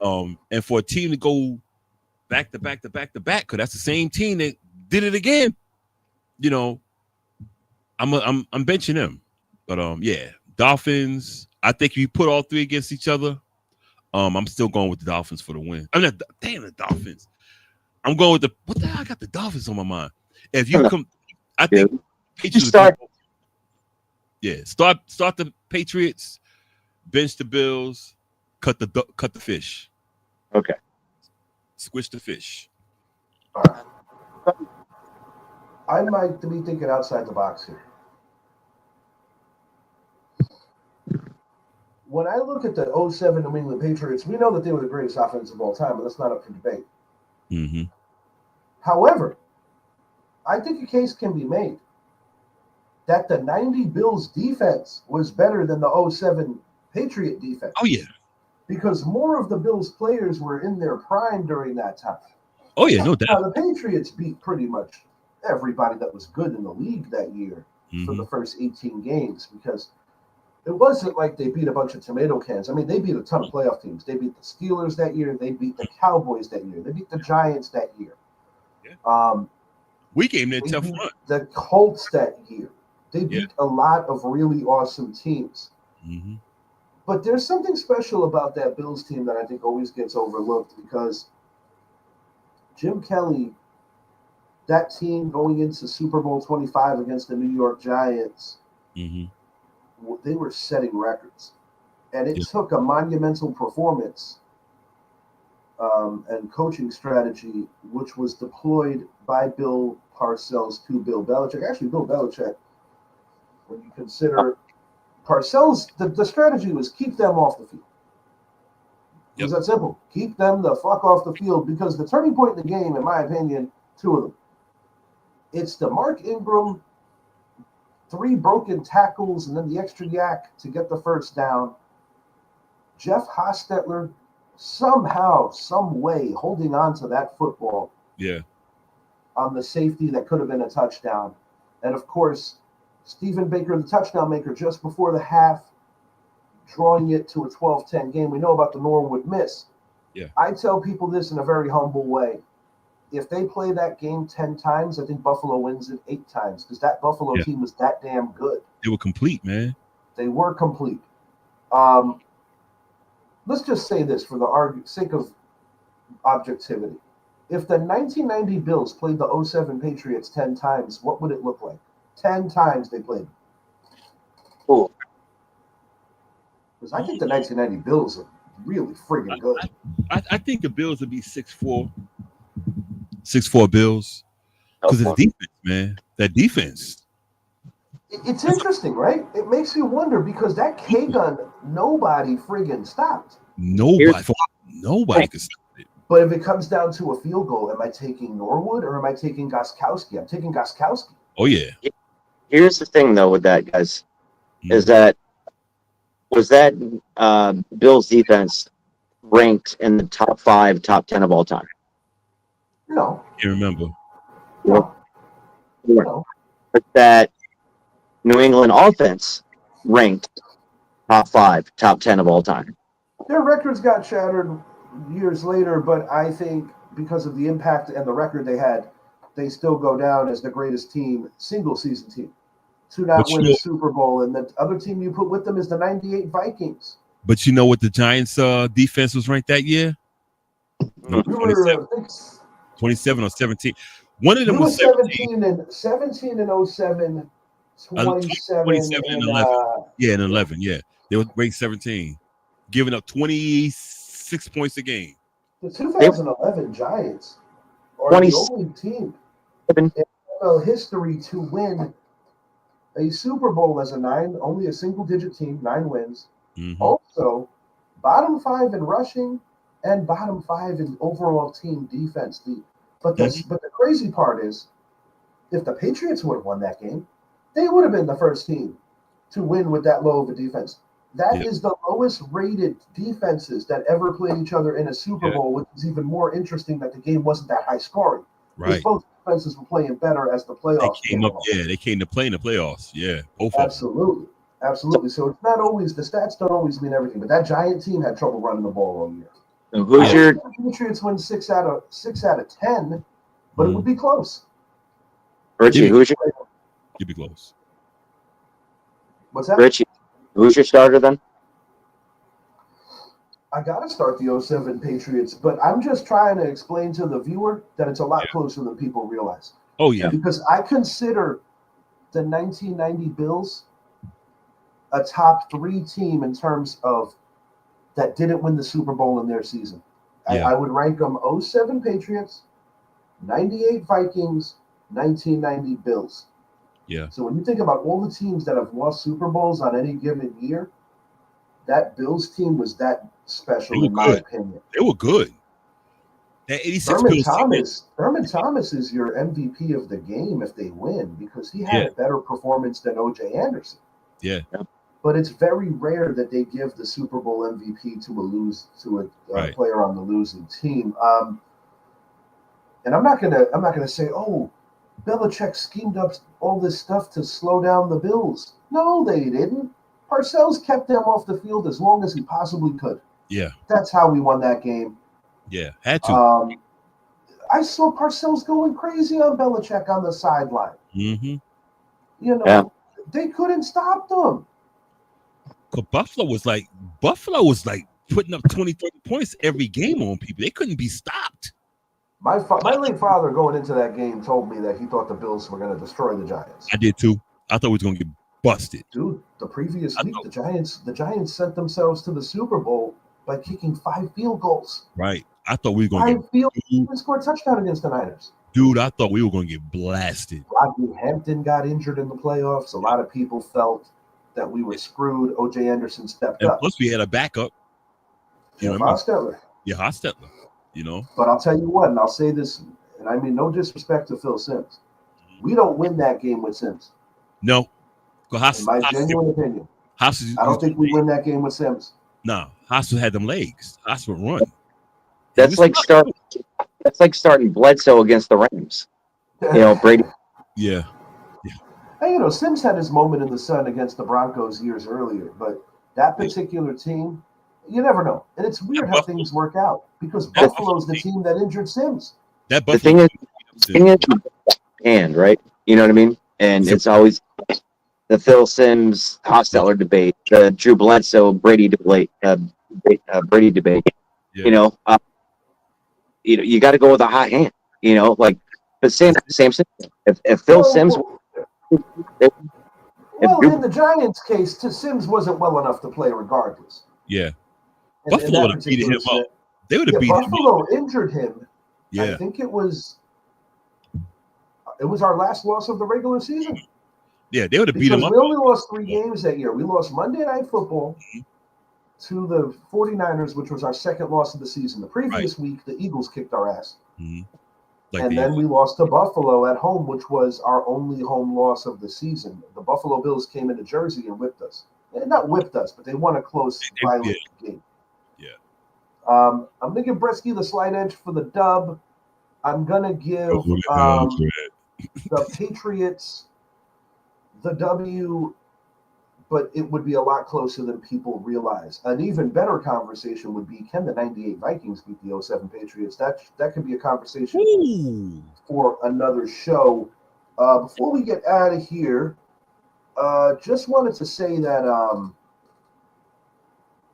Speaker 3: And for a team to go back to back, because that's the same team that did it again. You know, I'm benching them. But Dolphins. I think if you put all three against each other, I'm still going with the Dolphins for the win. The Dolphins. I'm going with what the hell? I got the Dolphins on my mind. If you come, I think Patriots start the Patriots, bench the Bills, cut the fish.
Speaker 4: Okay.
Speaker 3: Squish the fish.
Speaker 2: All right. I might be thinking outside the box here. When I look at the 07 New England Patriots, we know that they were the greatest offense of all time, but that's not up for debate.
Speaker 3: Mm-hmm.
Speaker 2: However, I think a case can be made that the 90 Bills defense was better than the 07 Patriot defense.
Speaker 3: Oh, yeah.
Speaker 2: Because more of the Bills players were in their prime during that time.
Speaker 3: Oh, yeah, no doubt.
Speaker 2: Now, the Patriots beat pretty much everybody that was good in the league that year for the first 18 games because it wasn't like they beat a bunch of tomato cans. I mean, they beat a ton of playoff teams. They beat the Steelers that year. They beat the Cowboys that year. They beat the Giants that year.
Speaker 3: Yeah. We gave them a tough run.
Speaker 2: The Colts that year. They beat a lot of really awesome teams.
Speaker 3: Mm-hmm.
Speaker 2: But there's something special about that Bills team that I think always gets overlooked because Jim Kelly, that team going into Super Bowl 25 against the New York Giants, they were setting records. And it took a monumental performance and coaching strategy, which was deployed by Bill Parcells to Bill Belichick. Actually, Bill Belichick, when you consider Parcells, the strategy was keep them off the field. It was that simple. Keep them the fuck off the field because the turning point in the game, in my opinion, two of them. It's the Mark Ingram 3 broken tackles and then the extra yak to get the first down. Jeff Hostetler somehow, some way holding on to that football.
Speaker 3: Yeah.
Speaker 2: On the safety that could have been a touchdown. And of course, Stephen Baker, the touchdown maker, just before the half, drawing it to a 12-10 game. We know about the Norwood miss.
Speaker 3: Yeah.
Speaker 2: I tell people this in a very humble way. If they play that game 10 times, I think Buffalo wins it 8 times because that Buffalo team was that damn good.
Speaker 3: They were complete, man.
Speaker 2: They were complete. Let's just say this for the sake of objectivity. If the 1990 Bills played the 07 Patriots 10 times, what would it look like? 10 times they played.
Speaker 4: Cool.
Speaker 2: Because I think the 1990 Bills are really friggin' good.
Speaker 3: I think the Bills would be 6'4". 6'4" Bills. Because of the defense, man. That defense.
Speaker 2: It's interesting, right? It makes you wonder because that K-gun, nobody friggin' stopped.
Speaker 3: Nobody could stop it.
Speaker 2: But if it comes down to a field goal, am I taking Norwood or am I taking Gostkowski? I'm taking Gostkowski.
Speaker 3: Oh, yeah.
Speaker 4: Here's the thing, though, with that, guys, is that Bills defense ranked in the top 5, top 10 of all time?
Speaker 2: No.
Speaker 3: I can't remember.
Speaker 2: No.
Speaker 4: But that New England offense ranked top 5, top 10 of all time.
Speaker 2: Their records got shattered years later, but I think because of the impact and the record they had, they still go down as the greatest team, single season team, to not win a Super Bowl. And the other team you put with them is the 98 Vikings.
Speaker 3: But you know what the Giants' defense was ranked that year? No, 27 or 17. One of them was 17
Speaker 2: and 17 and 07, 27
Speaker 3: and 11. And 11. Yeah, they were ranked 17, giving up 26 points a game.
Speaker 2: The 2011 Giants are the only team in NFL history to win a Super Bowl as only a single-digit team, 9 wins.
Speaker 3: Mm-hmm.
Speaker 2: Also, bottom 5 in rushing and bottom 5 in overall team defense. But the crazy part is, if the Patriots would have won that game, they would have been the first team to win with that low of a defense. That is the lowest rated defenses that ever played each other in a Super Bowl, which is even more interesting that the game wasn't that high scoring.
Speaker 3: Right.
Speaker 2: Both defenses were playing better as the playoffs came up.
Speaker 3: Yeah, they came to play in the playoffs. Yeah, both
Speaker 2: Absolutely. Absolutely. So it's not always, the stats don't always mean everything, but that Giant team had trouble running the ball all year.
Speaker 4: So who's your
Speaker 2: The Patriots win 6 out of 10, but it would be close.
Speaker 4: Richie?
Speaker 3: You'd be close.
Speaker 2: What's that?
Speaker 4: Richie, who's your starter then?
Speaker 2: I got to start the 07 Patriots, but I'm just trying to explain to the viewer that it's a lot closer than people realize.
Speaker 3: Oh, yeah.
Speaker 2: Because I consider the 1990 Bills a top 3 team in terms of that didn't win the Super Bowl in their season. I would rank them 07 Patriots, 98 Vikings, 1990 Bills.
Speaker 3: Yeah.
Speaker 2: So when you think about all the teams that have lost Super Bowls on any given year, that Bills team was that special in my opinion.
Speaker 3: They were good. That 86 Bills
Speaker 2: Thurman Thomas is your MVP of the game if they win because he had a better performance than O.J. Anderson.
Speaker 3: Yeah.
Speaker 2: But it's very rare that they give the Super Bowl MVP to a player on the losing team. And I'm not gonna say, oh, Belichick schemed up all this stuff to slow down the Bills. No, they didn't. Parcells kept them off the field as long as he possibly could.
Speaker 3: Yeah.
Speaker 2: That's how we won that game.
Speaker 3: Yeah, had to.
Speaker 2: I saw Parcells going crazy on Belichick on the sideline.
Speaker 3: Mm-hmm.
Speaker 2: You know, they couldn't stop them.
Speaker 3: Because Buffalo was like putting up 20, 30 points every game on people. They couldn't be stopped.
Speaker 2: My late father going into that game told me that he thought the Bills were going to destroy the Giants.
Speaker 3: I did too. I thought we was going to get busted.
Speaker 2: Dude, the previous week, the Giants sent themselves to the Super Bowl by kicking 5 field goals.
Speaker 3: Right. I thought we were going to
Speaker 2: get scored a touchdown against the Niners.
Speaker 3: Dude, I thought we were going to get blasted.
Speaker 2: Rodney Hampton got injured in the playoffs. A lot of people felt that we were screwed. O.J. Anderson stepped up.
Speaker 3: Plus, we had a backup.
Speaker 2: Hostetler.
Speaker 3: Yeah, Hostetler. You know.
Speaker 2: But I'll tell you what, and I'll say this, and I mean no disrespect to Phil Simms. We don't win that game with Simms.
Speaker 3: No.
Speaker 2: In my genuine opinion. I don't think we win that game with Simms.
Speaker 3: No. Hostetler had them legs. Hostetler would run.
Speaker 4: That's like starting Bledsoe against the Rams. You know, Brady.
Speaker 3: Yeah.
Speaker 2: Hey, Simms had his moment in the sun against the Broncos years earlier, but that particular team, you never know. And it's weird how things work out because Buffalo's the team that injured Simms.
Speaker 4: The thing is, hand, right? You know what I mean? And it's always the Phil Simms Hostetler debate, the Drew Bledsoe Brady debate. Yeah. You got to go with a hot hand. You know, like the same. If Phil Simms.
Speaker 2: In the Giants' case, Simms wasn't well enough to play regardless.
Speaker 3: Yeah. Buffalo would have beat him up. They would have beat him up.
Speaker 2: Buffalo injured him.
Speaker 3: Yeah.
Speaker 2: I think it was our last loss of the regular season.
Speaker 3: Yeah, they would have beat him up.
Speaker 2: We only lost 3 games that year. We lost Monday Night Football to the 49ers, which was our second loss of the season. The previous week, the Eagles kicked our ass.
Speaker 3: Mm-hmm.
Speaker 2: Then we lost to Buffalo at home, which was our only home loss of the season. The Buffalo Bills came into Jersey and whipped us. Not whipped us, but they won a close, violent game.
Speaker 3: Yeah.
Speaker 2: I'm going to give Bresky the slight edge for the dub. I'm going to give the Patriots the W, but it would be a lot closer than people realize. An even better conversation would be, can the 98 Vikings beat the 07 Patriots? That could be a conversation for another show. Before we get out of here, just wanted to say that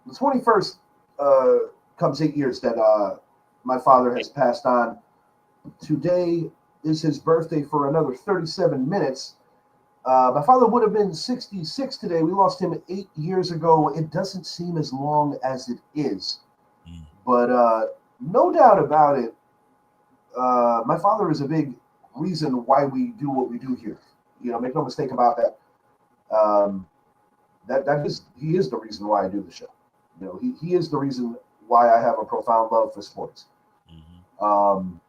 Speaker 2: the 21st comes 8 years that my father has passed on. Today is his birthday for another 37 minutes. My father would have been 66 today. We lost him 8 years ago. It doesn't seem as long as it is. But no doubt about it, my father is a big reason why we do what we do here. Make no mistake about that. He is the reason why I do the show. He is the reason why I have a profound love for sports. And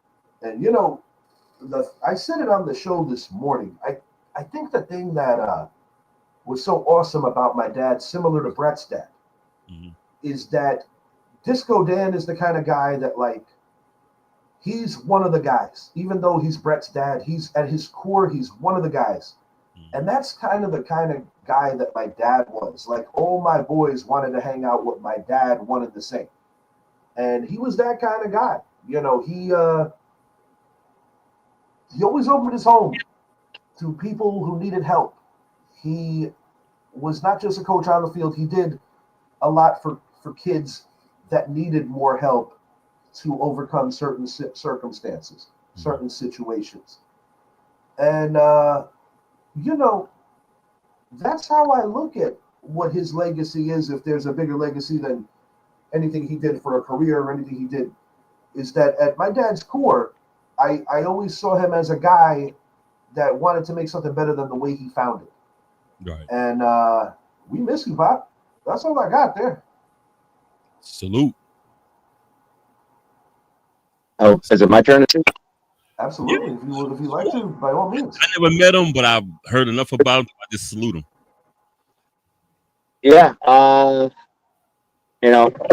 Speaker 2: I said it on the show this morning. I think the thing that was so awesome about my dad, similar to Brett's dad, is that Disco Dan is the kind of guy that, like, he's one of the guys. Even though he's Brett's dad, he's at his core, he's one of the guys. And that's kind of the kind of guy that my dad was. Like, all my boys wanted to hang out with my dad, wanted the same. And he was that kind of guy. He always opened his home to people who needed help. He was not just a coach on the field. He did a lot for kids that needed more help to overcome certain circumstances, certain situations. And, that's how I look at what his legacy is. If there's a bigger legacy than anything he did for a career or anything he did, is that at my dad's core, I always saw him as a guy that wanted to make something better than the way he found it.
Speaker 3: Right.
Speaker 2: And we miss you, Pop. That's all I got there.
Speaker 3: Salute.
Speaker 4: Oh, is it my turn to speak?
Speaker 2: Absolutely. Yeah. If you like to, by all means.
Speaker 3: I never met him, but I've heard enough about him. I just salute him.
Speaker 4: Yeah.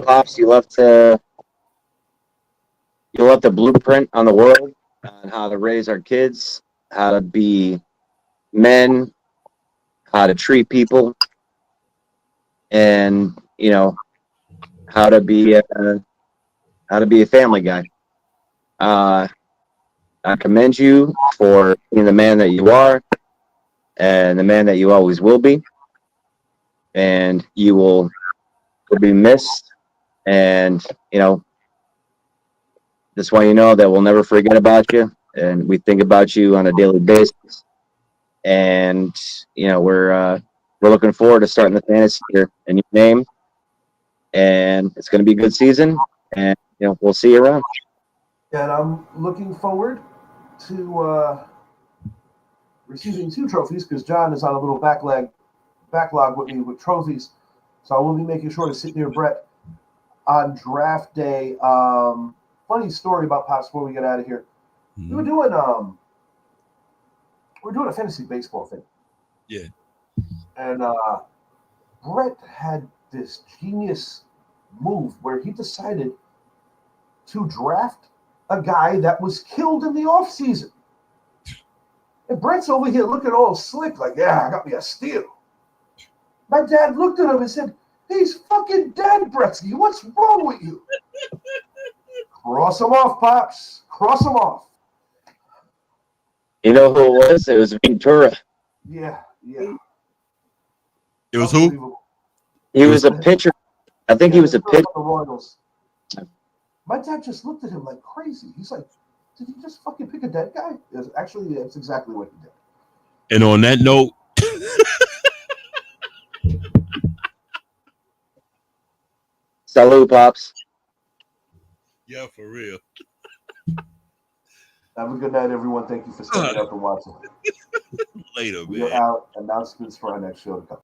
Speaker 4: Pops, you left a blueprint on the world on how to raise our kids, how to be men, how to treat people, and how to be a family guy. I commend you for being the man that you are and the man that you always will be. And you will be missed. And, just want you to know that we'll never forget about you. And we think about you on a daily basis. And, we're looking forward to starting the fantasy year in your name. And it's going to be a good season. And, we'll see you around.
Speaker 2: And I'm looking forward to receiving 2 trophies because John is on a little backlog with me with trophies. So I will be making sure to sit near Brett on draft day. Funny story about Pops before we get out of here. We were doing a fantasy baseball thing.
Speaker 3: Yeah.
Speaker 2: And Brett had this genius move where he decided to draft a guy that was killed in the offseason. And Brett's over here looking all slick, like, yeah, I got me a steal. My dad looked at him and said, he's fucking dead, Bretsky. What's wrong with you? Cross him off, Pops. Cross him off.
Speaker 4: You know who it was? It was Ventura.
Speaker 2: Yeah.
Speaker 3: It was who?
Speaker 4: He was a pitcher. I think he was a pitcher.
Speaker 2: The Royals. My dad just looked at him like crazy. He's like, did he just fucking pick a dead guy? Actually, that's exactly what he did.
Speaker 3: And on that note,
Speaker 4: Salute, Pops.
Speaker 3: yeah, for real.
Speaker 2: Have a good night, everyone. Thank you for staying up and watching.
Speaker 3: Later,
Speaker 2: We
Speaker 3: man.
Speaker 2: are out. Announcements for our next show to come.